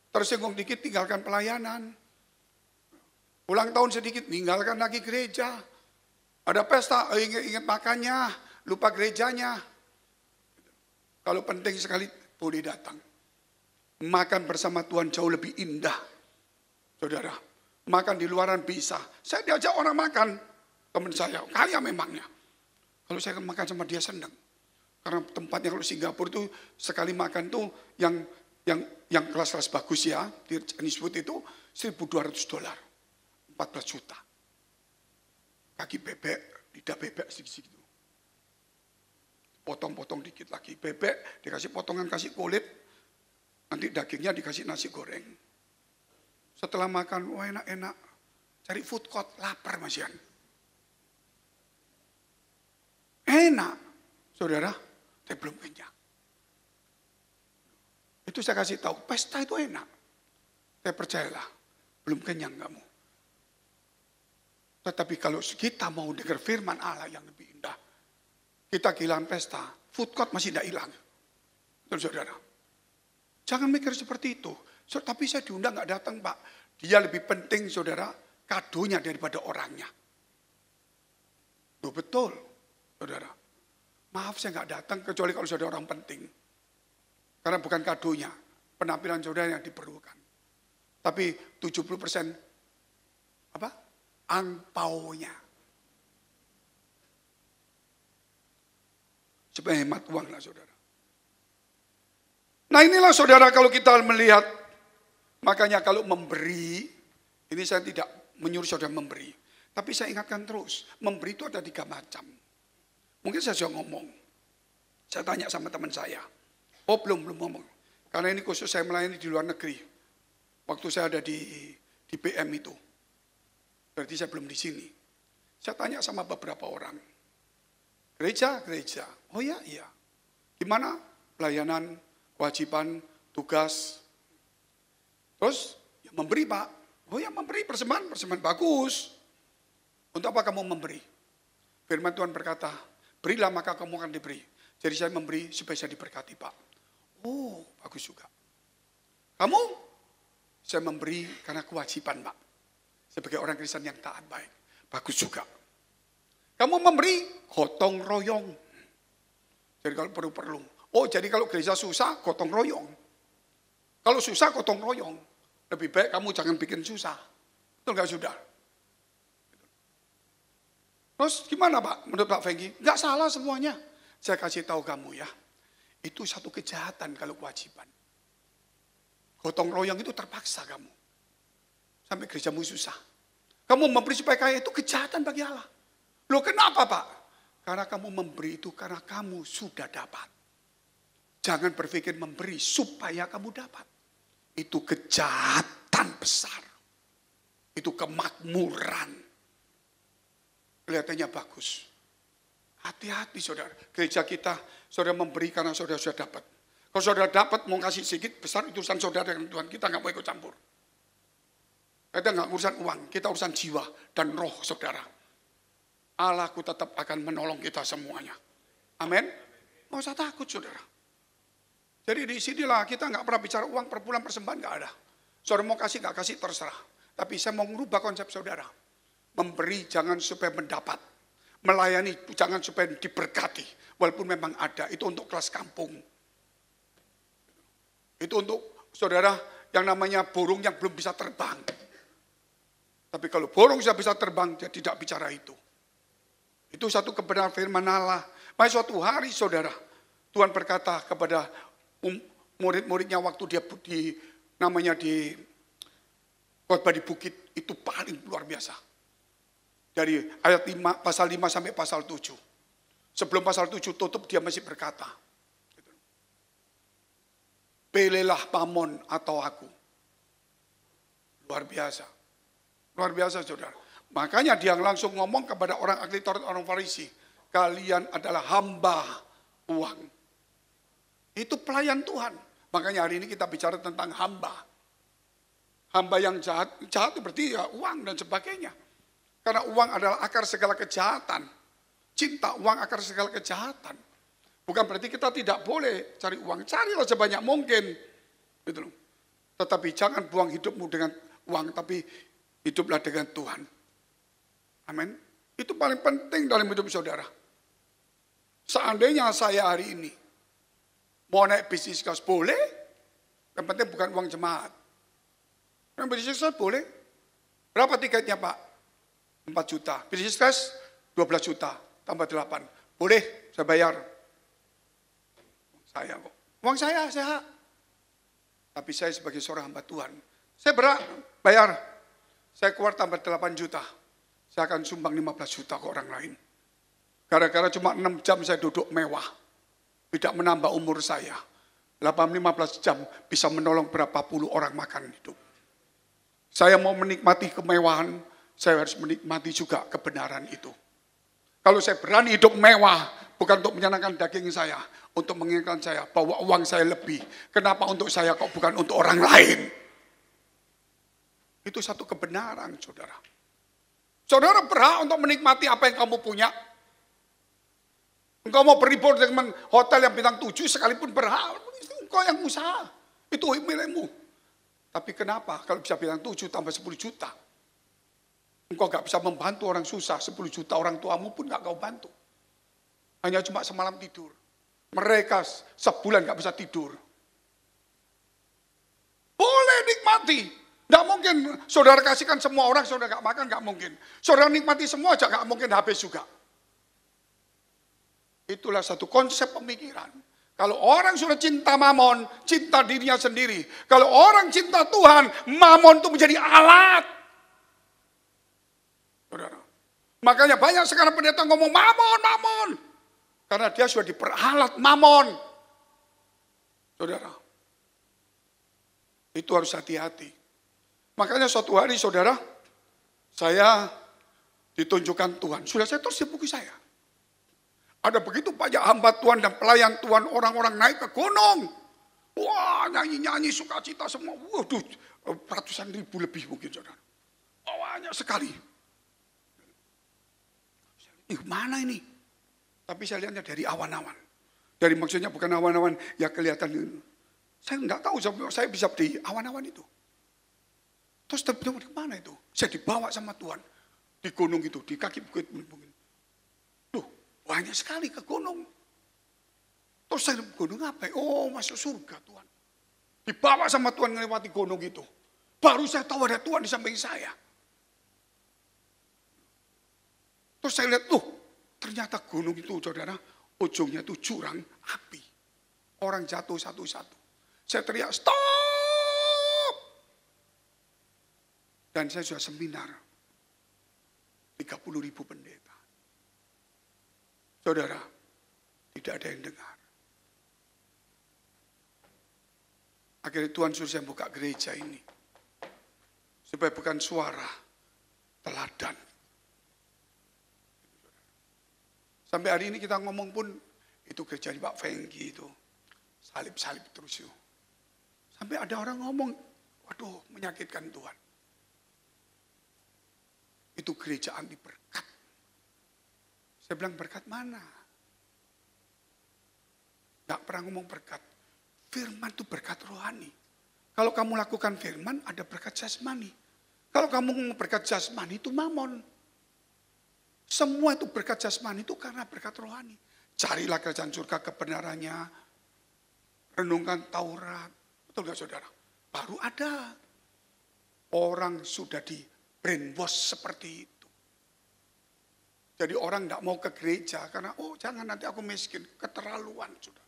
Tersinggung dikit tinggalkan pelayanan. Ulang tahun sedikit, ninggalkan lagi gereja. Ada pesta, ingat makannya, lupa gerejanya. Kalau penting sekali, boleh datang. Makan bersama Tuhan jauh lebih indah. Saudara, makan di luaran bisa. Saya diajak orang makan, teman saya, kaya memangnya. Kalau saya makan sama dia senang. Karena tempatnya kalau Singapura itu, sekali makan tuh yang kelas-kelas bagus ya, di Chinese food itu $1.200. 14 juta. Kaki bebek, lidah bebek sedikit-sedikit. Potong-potong dikit lagi. Bebek dikasih potongan, kasih kulit. Nanti dagingnya dikasih nasi goreng. Setelah makan, wah enak-enak. Cari food court, lapar Mas Yan. Enak, saudara, tapi belum kenyang. Itu saya kasih tahu, pesta itu enak. Saya percayalah, belum kenyang kamu. Tetapi kalau kita mau dengar firman Allah yang lebih indah, kita kehilangan pesta, food court masih tidak hilang. Betul, saudara. Jangan mikir seperti itu. Tapi saya diundang nggak datang, Pak. Dia lebih penting, saudara, kadonya daripada orangnya. Loh, betul, saudara. Maaf saya nggak datang kecuali kalau saudara orang penting. Karena bukan kadonya, penampilan saudara yang diperlukan. Tapi 70% apa? Angpaunya. Supaya hemat uang lah saudara. Nah inilah saudara kalau kita melihat, makanya kalau memberi, ini saya tidak menyuruh saudara memberi. Tapi saya ingatkan terus, memberi itu ada 3 macam. Mungkin saya sudah ngomong. Saya tanya sama teman saya. Oh belum ngomong. Karena ini khusus saya melayani di luar negeri. Waktu saya ada di PM itu. Berarti saya belum di sini. Saya tanya sama beberapa orang. Gereja. Oh iya. Gimana pelayanan, kewajiban, tugas. Terus ya memberi Pak. Oh ya memberi persembahan bagus. Untuk apa kamu memberi? Firman Tuhan berkata, berilah maka kamu akan diberi. Jadi saya memberi supaya saya diberkati Pak. Oh bagus juga. Kamu? Saya memberi karena kewajiban Pak. Sebagai orang Kristen yang taat baik. Bagus juga. Kamu memberi gotong royong. Jadi kalau perlu-perlu. Oh jadi kalau gereja susah gotong royong. Kalau susah gotong royong. Lebih baik kamu jangan bikin susah. Betul gak sudah? Terus gimana Pak? Menurut Pak Fengki? Gak salah semuanya. Saya kasih tahu kamu ya. Itu satu kejahatan kalau kewajiban. Gotong royong itu terpaksa kamu. Sampai gerejamu susah. Kamu memberi supaya kaya itu kejahatan bagi Allah. Loh kenapa Pak? Karena kamu memberi itu karena kamu sudah dapat. Jangan berpikir memberi supaya kamu dapat. Itu kejahatan besar. Itu kemakmuran. Kelihatannya bagus. Hati-hati saudara. Gereja kita, saudara memberi karena saudara sudah dapat. Kalau saudara dapat mau kasih sedikit, besar itu urusan saudara dengan Tuhan. Kita nggak mau ikut campur. Kita nggak urusan uang, kita urusan jiwa dan roh saudara. Allahku tetap akan menolong kita semuanya. Amin. Nggak usah takut saudara. Jadi di sinilah kita nggak pernah bicara uang per bulan persembahan nggak ada. Saudara mau kasih nggak kasih terserah. Tapi saya mau merubah konsep saudara. Memberi jangan supaya mendapat. Melayani jangan supaya diberkati. Walaupun memang ada, itu untuk kelas kampung. Itu untuk saudara yang namanya burung yang belum bisa terbang. Tapi kalau burung sudah bisa terbang, dia tidak bicara itu. Itu satu kebenaran firman Allah. Pada suatu hari saudara, Tuhan berkata kepada murid-muridnya waktu dia di khotbah di bukit, itu paling luar biasa. Dari ayat 5, pasal 5 sampai pasal 7. Sebelum pasal 7 tutup, dia masih berkata, pilihlah Mamon atau aku. Luar biasa. Luar biasa saudara. Makanya dia langsung ngomong kepada orang ahli Taurat, orang Farisi. Kalian adalah hamba uang. Itu pelayan Tuhan. Makanya hari ini kita bicara tentang hamba. Hamba yang jahat. Jahat itu berarti ya uang dan sebagainya. Karena uang adalah akar segala kejahatan. Cinta uang akar segala kejahatan. Bukan berarti kita tidak boleh cari uang. Carilah sebanyak mungkin. Gitu loh. Tetapi jangan buang hidupmu dengan uang. Tapi hiduplah dengan Tuhan. Amin. Itu paling penting dalam hidup saudara. Seandainya saya hari ini mau naik bisnis kelas boleh. Yang penting bukan uang jemaat. Yang bisnis kelas boleh. Berapa tiketnya Pak? 4 juta. Bisnis kelas 12 juta. Tambah 8. Boleh saya bayar. Saya kok. Uang saya. Tapi saya sebagai seorang hamba Tuhan. Saya bayar. Saya keluar tambah 8 juta. Saya akan sumbang 15 juta ke orang lain. Gara-gara cuma 6 jam saya duduk mewah. Tidak menambah umur saya. 15 jam bisa menolong berapa puluh orang makan hidup. Saya mau menikmati kemewahan, saya harus menikmati juga kebenaran itu. Kalau saya berani hidup mewah, bukan untuk menyenangkan daging saya, untuk mengingatkan saya bahwa uang saya lebih. Kenapa untuk saya kok bukan untuk orang lain? Itu satu kebenaran, saudara. Saudara berhak untuk menikmati apa yang kamu punya. Engkau mau berlibur dengan hotel yang bintang 7 sekalipun berhak. Engkau yang usaha. Itu milikmu. Tapi kenapa kalau bisa bintang 7 tambah 10 juta? Engkau gak bisa membantu orang susah. 10 juta orang tuamu pun gak kau bantu. Hanya cuma semalam tidur. Mereka sebulan gak bisa tidur. Boleh nikmati. Gak mungkin saudara kasihkan semua orang, saudara gak makan, gak mungkin. Saudara nikmati semua aja gak mungkin habis juga. Itulah satu konsep pemikiran. Kalau orang sudah cinta mamon, cinta dirinya sendiri. Kalau orang cinta Tuhan, mamon itu menjadi alat. Saudara. Makanya banyak sekarang pendeta ngomong mamon, mamon. Karena dia sudah diperalat mamon. Saudara. Itu harus hati-hati. Makanya suatu hari saudara, saya ditunjukkan Tuhan. Sudah saya tulis di buku saya. Ada begitu banyak hamba Tuhan dan pelayan Tuhan, orang-orang naik ke gunung. Wah, nyanyi-nyanyi sukacita semua. Waduh, ratusan ribu lebih mungkin saudara. Oh, banyak sekali. Mana ini? Tapi saya lihatnya dari awan-awan. Dari maksudnya bukan awan-awan, ya kelihatan. Saya nggak tahu, saya bisa di awan-awan itu. Terus tiba-tiba di mana itu? Saya dibawa sama Tuhan. Di gunung itu, di kaki bukit. Loh, banyak sekali ke gunung. Terus saya di gunung apa? Oh, masuk surga Tuhan. Dibawa sama Tuhan melewati gunung itu. Baru saya tahu ada Tuhan di samping saya. Terus saya lihat, ternyata gunung itu, saudara, ujungnya itu jurang api. Orang jatuh satu-satu. Saya teriak, stop! Dan saya sudah seminar. 30.000 pendeta. Saudara, tidak ada yang dengar. Akhirnya Tuhan suruh saya buka gereja ini. Supaya bukan suara, teladan. Sampai hari ini kita ngomong pun, itu gereja di Pak Fengki itu. Salib-salib terus yuk. Sampai ada orang ngomong, waduh menyakitkan Tuhan. Itu gereja anti berkat. Saya bilang berkat mana? Gak pernah ngomong berkat. Firman itu berkat rohani. Kalau kamu lakukan firman, ada berkat jasmani. Kalau kamu ngomong berkat jasmani, itu mamon. Semua itu berkat jasmani itu karena berkat rohani. Carilah kerajaan surga kebenarannya. Renungkan Taurat. Betul gak saudara? Baru ada. Orang sudah di brainwash seperti itu. Jadi orang tidak mau ke gereja karena jangan nanti aku miskin, keterlaluan sudah.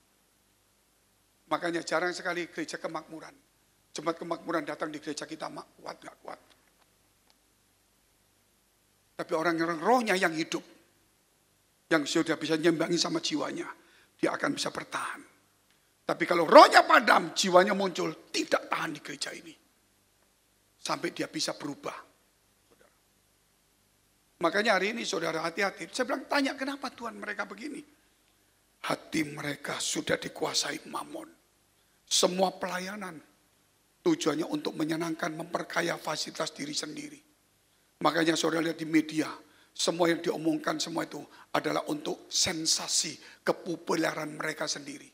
Makanya jarang sekali gereja kemakmuran. Jemaat kemakmuran datang di gereja kita kuat nggak kuat. Tapi orang-orang rohnya yang hidup, yang sudah bisa nyembangi sama jiwanya, dia akan bisa bertahan. Tapi kalau rohnya padam, jiwanya muncul, tidak tahan di gereja ini. Sampai dia bisa berubah. Makanya hari ini saudara hati-hati. Saya bilang tanya kenapa Tuhan mereka begini. Hati mereka sudah dikuasai mamon. Semua pelayanan tujuannya untuk menyenangkan, memperkaya fasilitas diri sendiri. Makanya saudara lihat di media. Semua yang diomongkan semua itu adalah untuk sensasi kepopuleran mereka sendiri.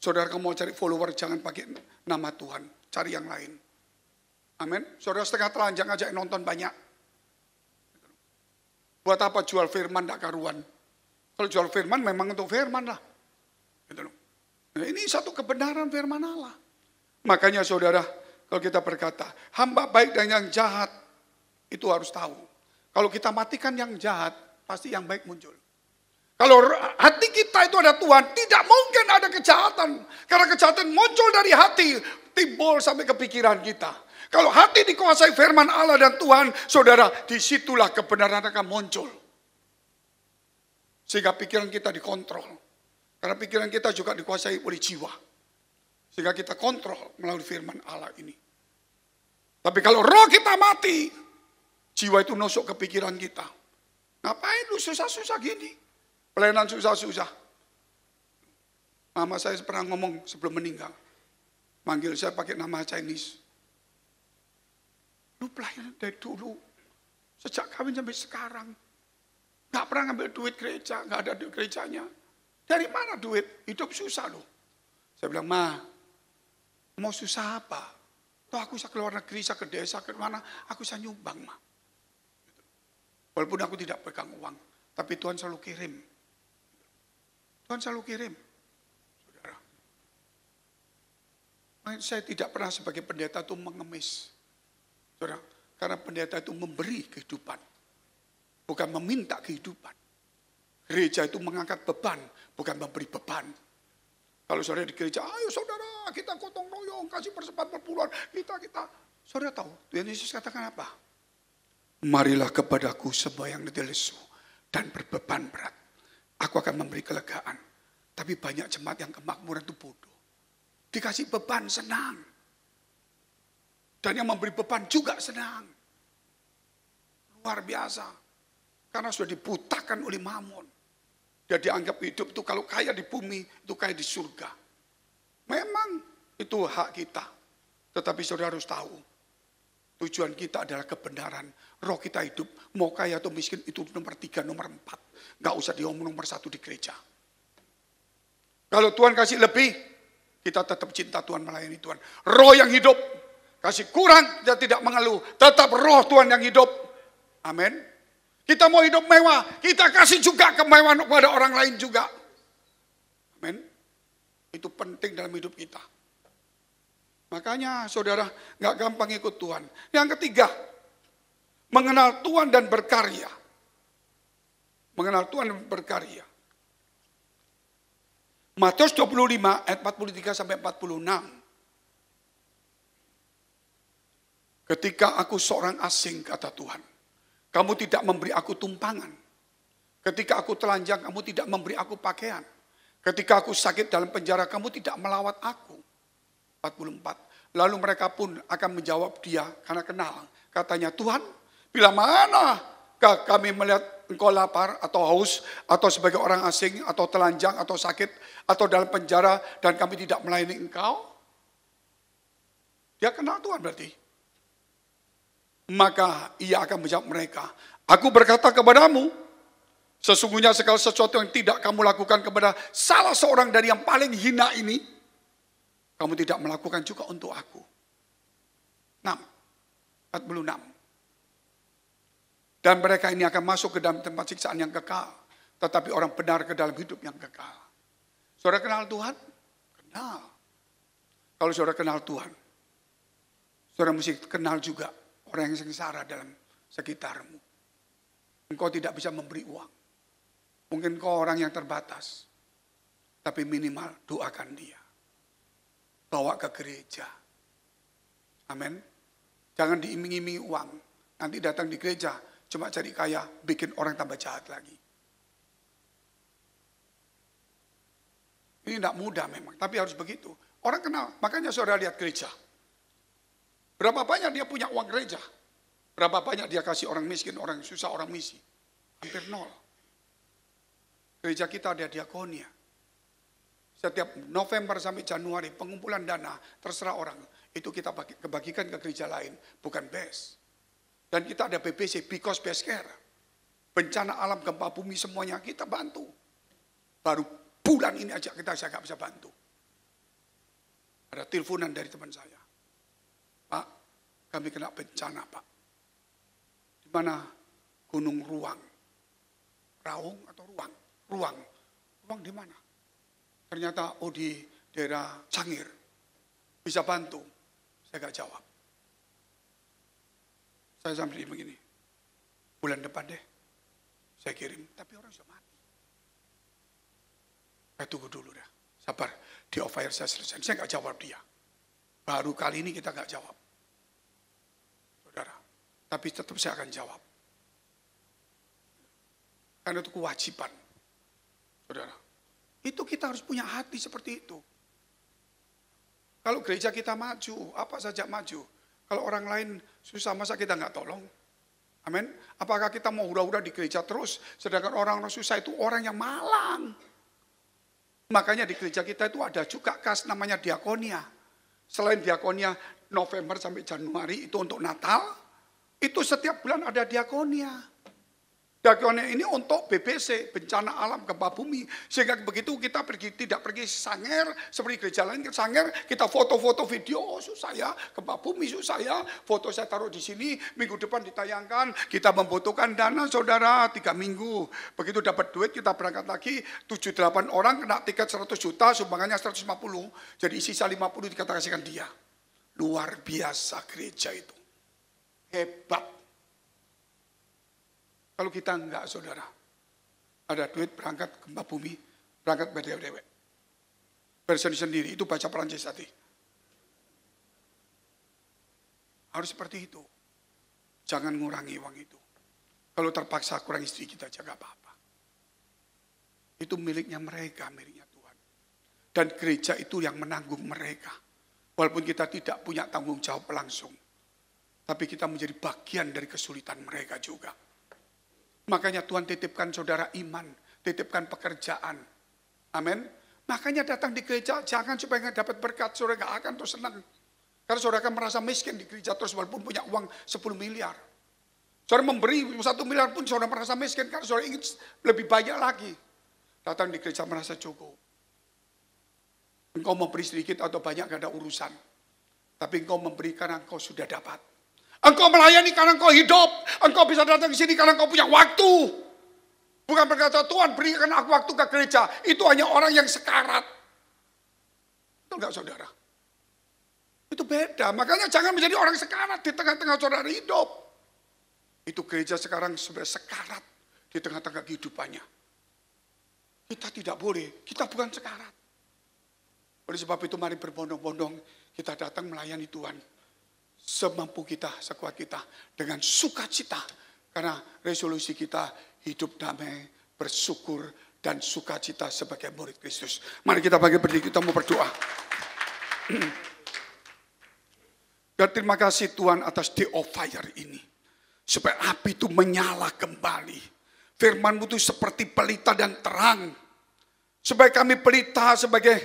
Saudara kamu mau cari follower jangan pakai nama Tuhan. Cari yang lain. Amin. Saudara setengah telanjang aja yang nonton banyak. Buat apa jual firman tidak karuan? Kalau jual firman memang untuk firman lah. Nah, ini satu kebenaran firman Allah. Makanya saudara, kalau kita berkata, hamba baik dan yang jahat, itu harus tahu. Kalau kita matikan yang jahat, pasti yang baik muncul. Kalau hati kita itu ada Tuhan, tidak mungkin ada kejahatan. Karena kejahatan muncul dari hati, timbul sampai ke pikiran kita. Kalau hati dikuasai firman Allah dan Tuhan, saudara, disitulah kebenaran akan muncul. Sehingga pikiran kita dikontrol. Karena pikiran kita juga dikuasai oleh jiwa. Sehingga kita kontrol melalui firman Allah ini. Tapi kalau roh kita mati, jiwa itu nusuk ke pikiran kita. Ngapain lu susah-susah gini? Pelayanan susah-susah. Mama saya pernah ngomong sebelum meninggal. Manggil saya pakai nama Chinese. Lu pelayanan dari dulu. Sejak kawin sampai sekarang. Gak pernah ngambil duit gereja. Gak ada duit gerejanya. Dari mana duit? Hidup susah loh. Saya bilang, Ma, mau susah apa? Toh aku bisa keluar negeri, saya ke desa, ke mana, aku bisa nyumbang, Ma. Walaupun aku tidak pegang uang, tapi Tuhan selalu kirim. Tuhan selalu kirim. Saudara. Saya tidak pernah sebagai pendeta itu mengemis. Saudara, karena pendeta itu memberi kehidupan. Bukan meminta kehidupan. Gereja itu mengangkat beban, bukan memberi beban. Kalau saudara di gereja, ayo saudara, kita gotong royong, kasih persembahan perpuluhan, kita. Saudara tahu, Tuhan Yesus katakan apa? Marilah kepadaku semua yang letih lesu dan berbeban berat. Aku akan memberi kelegaan. Tapi banyak jemaat yang kemakmuran itu bodoh. Dikasih beban senang. Dan yang memberi beban juga senang. Luar biasa. Karena sudah dibutakan oleh Mammon. Dia dianggap hidup itu kalau kaya di bumi, itu kaya di surga. Memang itu hak kita. Tetapi saudara harus tahu, tujuan kita adalah kebenaran. Roh kita hidup, mau kaya atau miskin itu nomor 3, nomor 4. Gak usah diomong nomor 1 di gereja. Kalau Tuhan kasih lebih, kita tetap cinta Tuhan, melayani Tuhan. Roh yang hidup, kasih kurang, dia tidak mengeluh. Tetap roh Tuhan yang hidup. Amin. Kita mau hidup mewah, kita kasih juga kemewahan kepada orang lain juga. Amin. Itu penting dalam hidup kita. Makanya saudara gak gampang ikut Tuhan. Yang ketiga, mengenal Tuhan dan berkarya. Mengenal Tuhan dan berkarya. Matius 25 ayat 43 sampai 46. Ketika aku seorang asing, kata Tuhan, kamu tidak memberi aku tumpangan. Ketika aku telanjang, kamu tidak memberi aku pakaian. Ketika aku sakit dalam penjara, kamu tidak melawat aku. 44. Lalu mereka pun akan menjawab dia karena kenal. Katanya, Tuhan, bila mana kami melihat engkau lapar atau haus, atau sebagai orang asing, atau telanjang, atau sakit, atau dalam penjara, dan kami tidak melayani engkau? Dia kenal Tuhan berarti. Maka ia akan menjawab mereka, aku berkata kepadamu, sesungguhnya segala sesuatu yang tidak kamu lakukan kepada salah seorang dari yang paling hina ini, kamu tidak melakukan juga untuk aku. 46. Dan mereka ini akan masuk ke dalam tempat siksaan yang kekal, tetapi orang benar ke dalam hidup yang kekal. Saudara kenal Tuhan? Kenal. Kalau saudara kenal Tuhan, saudara mesti kenal juga orang yang sengsara dalam sekitarmu. Engkau tidak bisa memberi uang. Mungkin kau orang yang terbatas. Tapi minimal doakan dia. Bawa ke gereja. Amin. Jangan diiming-imingi uang. Nanti datang di gereja, cuma cari kaya, bikin orang tambah jahat lagi. Ini tidak mudah memang, tapi harus begitu. Orang kenal, makanya saudara lihat gereja. Berapa banyak dia punya uang gereja? Berapa banyak dia kasih orang miskin, orang susah, orang misi? Hampir nol. Gereja kita ada diakonia. Setiap November sampai Januari pengumpulan dana, terserah orang. Itu kita bagikan ke gereja lain, bukan BES. Dan kita ada BBC, Because Best Care. Bencana alam, gempa bumi semuanya kita bantu. Baru bulan ini aja saya nggak bisa bantu. Ada teleponan dari teman saya. Pak, kami kena bencana, Pak. Di mana? Gunung Ruang. Raung atau Ruang? Ruang. Ruang di mana? Ternyata di daerah Cangir. Bisa bantu. Saya gak jawab. Saya sambil begini. Bulan depan deh. Saya kirim. Tapi orang sudah mati. Saya tunggu dulu dah. Sabar. Di off-air saya selesai. Saya gak jawab dia. Baru kali ini kita gak jawab. Saudara. Tapi tetap saya akan jawab. Karena itu kewajiban. Saudara. Itu kita harus punya hati seperti itu. Kalau gereja kita maju, apa saja maju. Kalau orang lain susah, masa kita nggak tolong? Amin. Apakah kita mau hura-hura di gereja terus, sedangkan orang susah itu orang yang malang. Makanya di gereja kita itu ada juga kas namanya diakonia. Selain diakonia November sampai Januari itu untuk Natal, itu setiap bulan ada diakonia. Diakonia ini untuk BBC, bencana alam gempa bumi. Sehingga begitu kita tidak pergi Sanger, seperti gereja lain ke Sanger, kita foto-foto video, oh susah ya, gempa bumi susah ya, foto saya taruh di sini, minggu depan ditayangkan, kita membutuhkan dana saudara 3 minggu. Begitu dapat duit kita berangkat lagi, 7-8 orang kena tiket 100 juta, sumbangannya 150, jadi sisa 50 kita kasihkan dia. Luar biasa gereja itu, hebat. Kalau kita enggak, saudara, ada duit berangkat gempa bumi, berangkat berdewek. Bersendiri-sendiri, itu baca Perancis tadi. Harus seperti itu. Jangan ngurangi uang itu. Kalau terpaksa kurang istri kita, jaga apa-apa. Itu miliknya mereka, miliknya Tuhan. Dan gereja itu yang menanggung mereka. Walaupun kita tidak punya tanggung jawab langsung. Tapi kita menjadi bagian dari kesulitan mereka juga. Makanya Tuhan titipkan saudara iman, titipkan pekerjaan. Amin. Makanya datang di gereja, jangan supaya nggak dapat berkat, saudara nggak akan terus senang. Karena saudara akan merasa miskin di gereja terus walaupun punya uang 10 miliar. Saudara memberi 1 miliar pun saudara merasa miskin karena saudara ingin lebih banyak lagi. Datang di gereja merasa cukup. Engkau memberi sedikit atau banyak gak ada urusan. Tapi engkau memberi karena engkau sudah dapat. Engkau melayani karena engkau hidup. Engkau bisa datang ke sini karena engkau punya waktu. Bukan berkata, Tuhan berikan aku waktu ke gereja. Itu hanya orang yang sekarat. Betul enggak saudara? Itu beda. Makanya jangan menjadi orang sekarat di tengah-tengah saudara hidup. Itu gereja sekarang sebenarnya sekarat di tengah-tengah kehidupannya. Kita tidak boleh. Kita bukan sekarat. Oleh sebab itu mari berbondong-bondong kita datang melayani Tuhan. Semampu kita, sekuat kita, dengan sukacita. Karena resolusi kita hidup damai, bersyukur, dan sukacita sebagai murid Kristus. Mari kita bagi berdiri, kita mau berdoa. Dan terima kasih Tuhan atas day of fire ini. Supaya api itu menyala kembali. Firman-Mu itu seperti pelita dan terang. Supaya kami pelita sebagai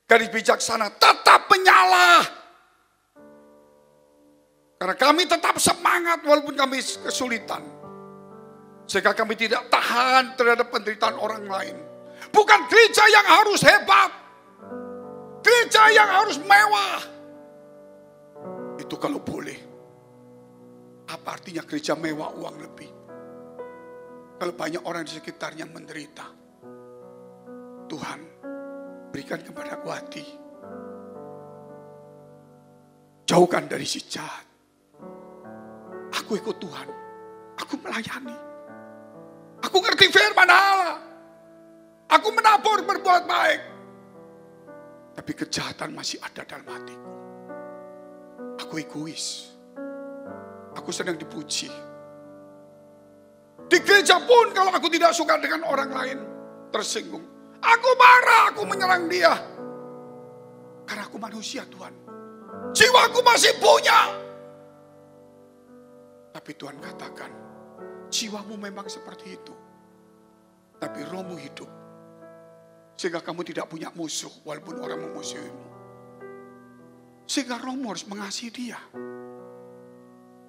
gadis bijaksana tetap menyala. Karena kami tetap semangat walaupun kami kesulitan. Sehingga kami tidak tahan terhadap penderitaan orang lain. Bukan gereja yang harus hebat. Gereja yang harus mewah. Itu kalau boleh. Apa artinya gereja mewah uang lebih? Kalau banyak orang di sekitarnya menderita. Tuhan, berikan kepadaku hati. Jauhkan dari si jahat. Aku ikut Tuhan. Aku melayani. Aku ngerti firman Allah. Aku menabur berbuat baik. Tapi kejahatan masih ada dalam hatiku. Aku egois. Aku sedang dipuji. Di gereja pun kalau aku tidak suka dengan orang lain, tersinggung. Aku marah, aku menyerang dia. Karena aku manusia Tuhan. Jiwaku masih punya. Tapi Tuhan katakan, jiwamu memang seperti itu. Tapi rohmu hidup. Sehingga kamu tidak punya musuh walaupun orang memusuhimu. Sehingga rohmu harus mengasihi dia.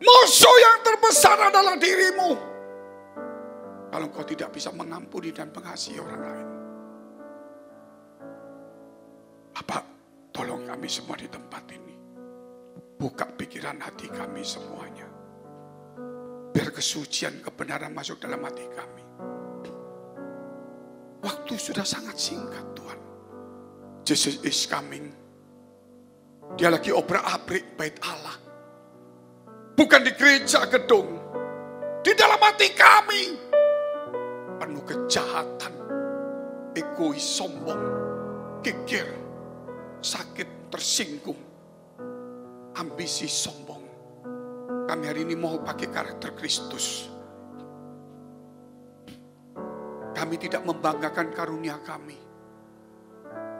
Musuh yang terbesar adalah dirimu. Kalau kau tidak bisa mengampuni dan mengasihi orang lain. Bapak, tolong kami semua di tempat ini. Buka pikiran hati kami semuanya. Biar kesucian kebenaran masuk dalam hati kami. Waktu sudah sangat singkat Tuhan. Jesus is coming. Dia lagi obrak-abrik bait Allah. Bukan di gereja gedung. Di dalam hati kami. Penuh kejahatan. Egois, sombong. Kikir. Sakit, tersinggung. Ambisi, sombong. Kami hari ini mau pakai karakter Kristus. Kami tidak membanggakan karunia kami.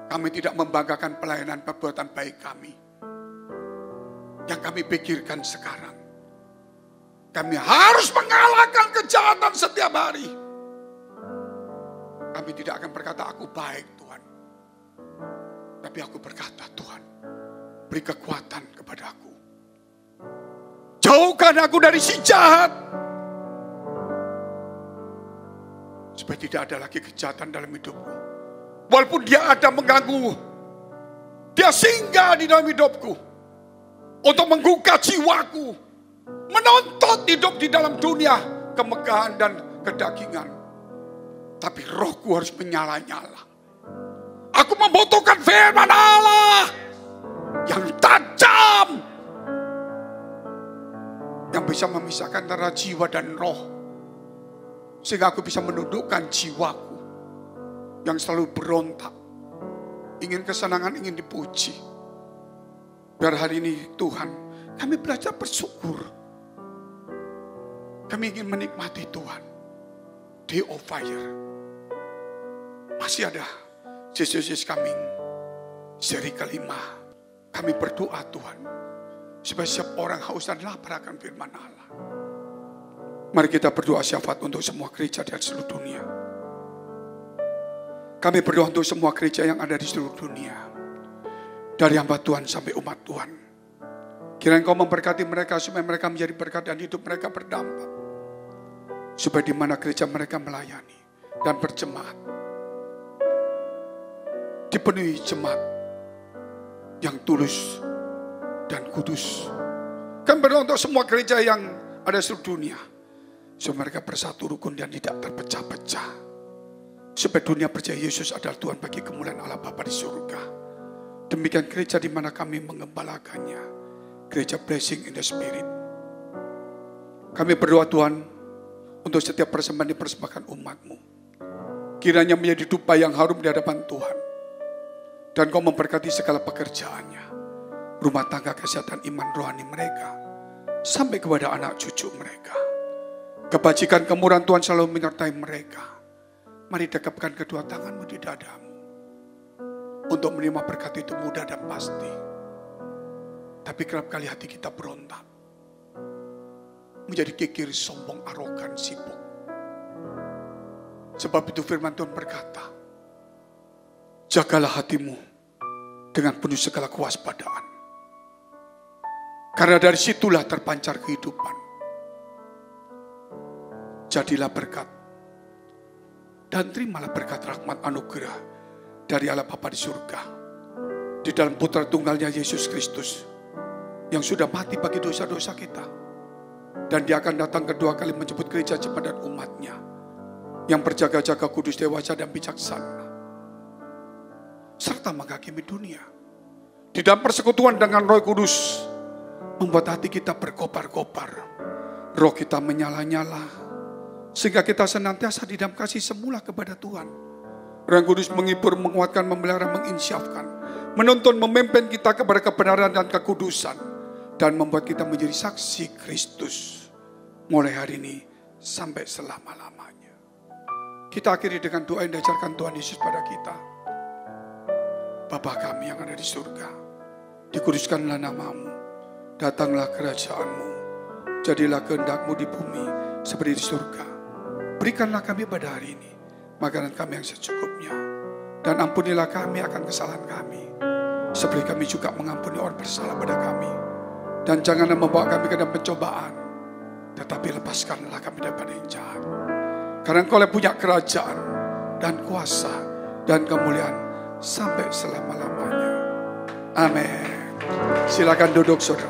Kami tidak membanggakan pelayanan perbuatan baik kami. Yang kami pikirkan sekarang, kami harus mengalahkan kejahatan setiap hari. Kami tidak akan berkata aku baik Tuhan. Tapi aku berkata Tuhan, beri kekuatan kepadaku. Jauhkan aku dari si jahat. Supaya tidak ada lagi kejahatan dalam hidupku. Walaupun dia ada mengganggu, dia singgah di dalam hidupku. Untuk menggugah jiwaku. Menuntut hidup di dalam dunia kemegahan dan kedagingan. Tapi rohku harus menyala-nyala. Aku membutuhkan firman Allah yang tajam, yang bisa memisahkan antara jiwa dan roh, sehingga aku bisa menundukkan jiwaku yang selalu berontak, ingin kesenangan, ingin dipuji. Biar hari ini Tuhan, kami belajar bersyukur. Kami ingin menikmati Tuhan. Day of fire. Masih ada Jesus is coming. Seri kelima. Kami berdoa Tuhan. Supaya setiap orang haus dan lapar akan firman Allah. Mari kita berdoa syafaat untuk semua gereja di seluruh dunia. Kami berdoa untuk semua gereja yang ada di seluruh dunia. Dari hamba Tuhan sampai umat Tuhan. Kiranya Engkau memberkati mereka supaya mereka menjadi berkat dan hidup mereka berdampak. Supaya di mana gereja mereka melayani dan berjemaat, dipenuhi jemaat yang tulus dan kudus. Kami berdoa untuk semua gereja yang ada di seluruh dunia. Supaya mereka bersatu rukun dan tidak terpecah-pecah. Supaya dunia percaya Yesus adalah Tuhan bagi kemuliaan Allah Bapa di surga. Demikian gereja di mana kami mengembalakannya. Gereja Blessing in the Spirit. Kami berdoa Tuhan untuk setiap persembahan dipersembahkan umat-Mu. Kiranya menjadi dupa yang harum di hadapan Tuhan. Dan Kau memberkati segala pekerjaannya. Rumah tangga, kesehatan, iman rohani mereka. Sampai kepada anak cucu mereka. Kebajikan kemurahan Tuhan selalu menyertai mereka. Mari dekapkan kedua tangan-Mu di dadamu. Untuk menerima berkat itu mudah dan pasti. Tapi kerap kali hati kita berontak. Menjadi kikir, sombong, arogan, sibuk. Sebab itu firman Tuhan berkata, jagalah hatimu dengan penuh segala kewaspadaan. Karena dari situlah terpancar kehidupan. Jadilah berkat. Dan terimalah berkat rahmat anugerah dari Allah Bapa di surga. Di dalam putra tunggalnya Yesus Kristus. Yang sudah mati bagi dosa-dosa kita. Dan dia akan datang kedua kali menjemput gereja jemaat dan umatnya. Yang berjaga-jaga kudus, dewasa dan bijaksana. Serta menghakimi dunia. Di dalam persekutuan dengan Roh Kudus. Membuat hati kita berkobar-kobar. Roh kita menyala-nyala. Sehingga kita senantiasa di dalam kasih semula kepada Tuhan. Roh Kudus menghibur, menguatkan, memelihara, menginsyafkan. Menuntun, memimpin kita kepada kebenaran dan kekudusan. Dan membuat kita menjadi saksi Kristus. Mulai hari ini sampai selama-lamanya. Kita akhiri dengan doa yang diajarkan Tuhan Yesus pada kita. Bapa kami yang ada di surga. Dikuduskanlah nama-Mu. Datanglah kerajaan-Mu. Jadilah kehendak-Mu di bumi seperti di surga. Berikanlah kami pada hari ini makanan kami yang secukupnya. Dan ampunilah kami akan kesalahan kami. Seperti kami juga mengampuni orang bersalah pada kami. Dan janganlah membawa kami ke dalam pencobaan. Tetapi lepaskanlah kami daripada yang jahat. Karena Engkau punya kerajaan dan kuasa dan kemuliaan sampai selama-lamanya. Amin. Silakan duduk saudara.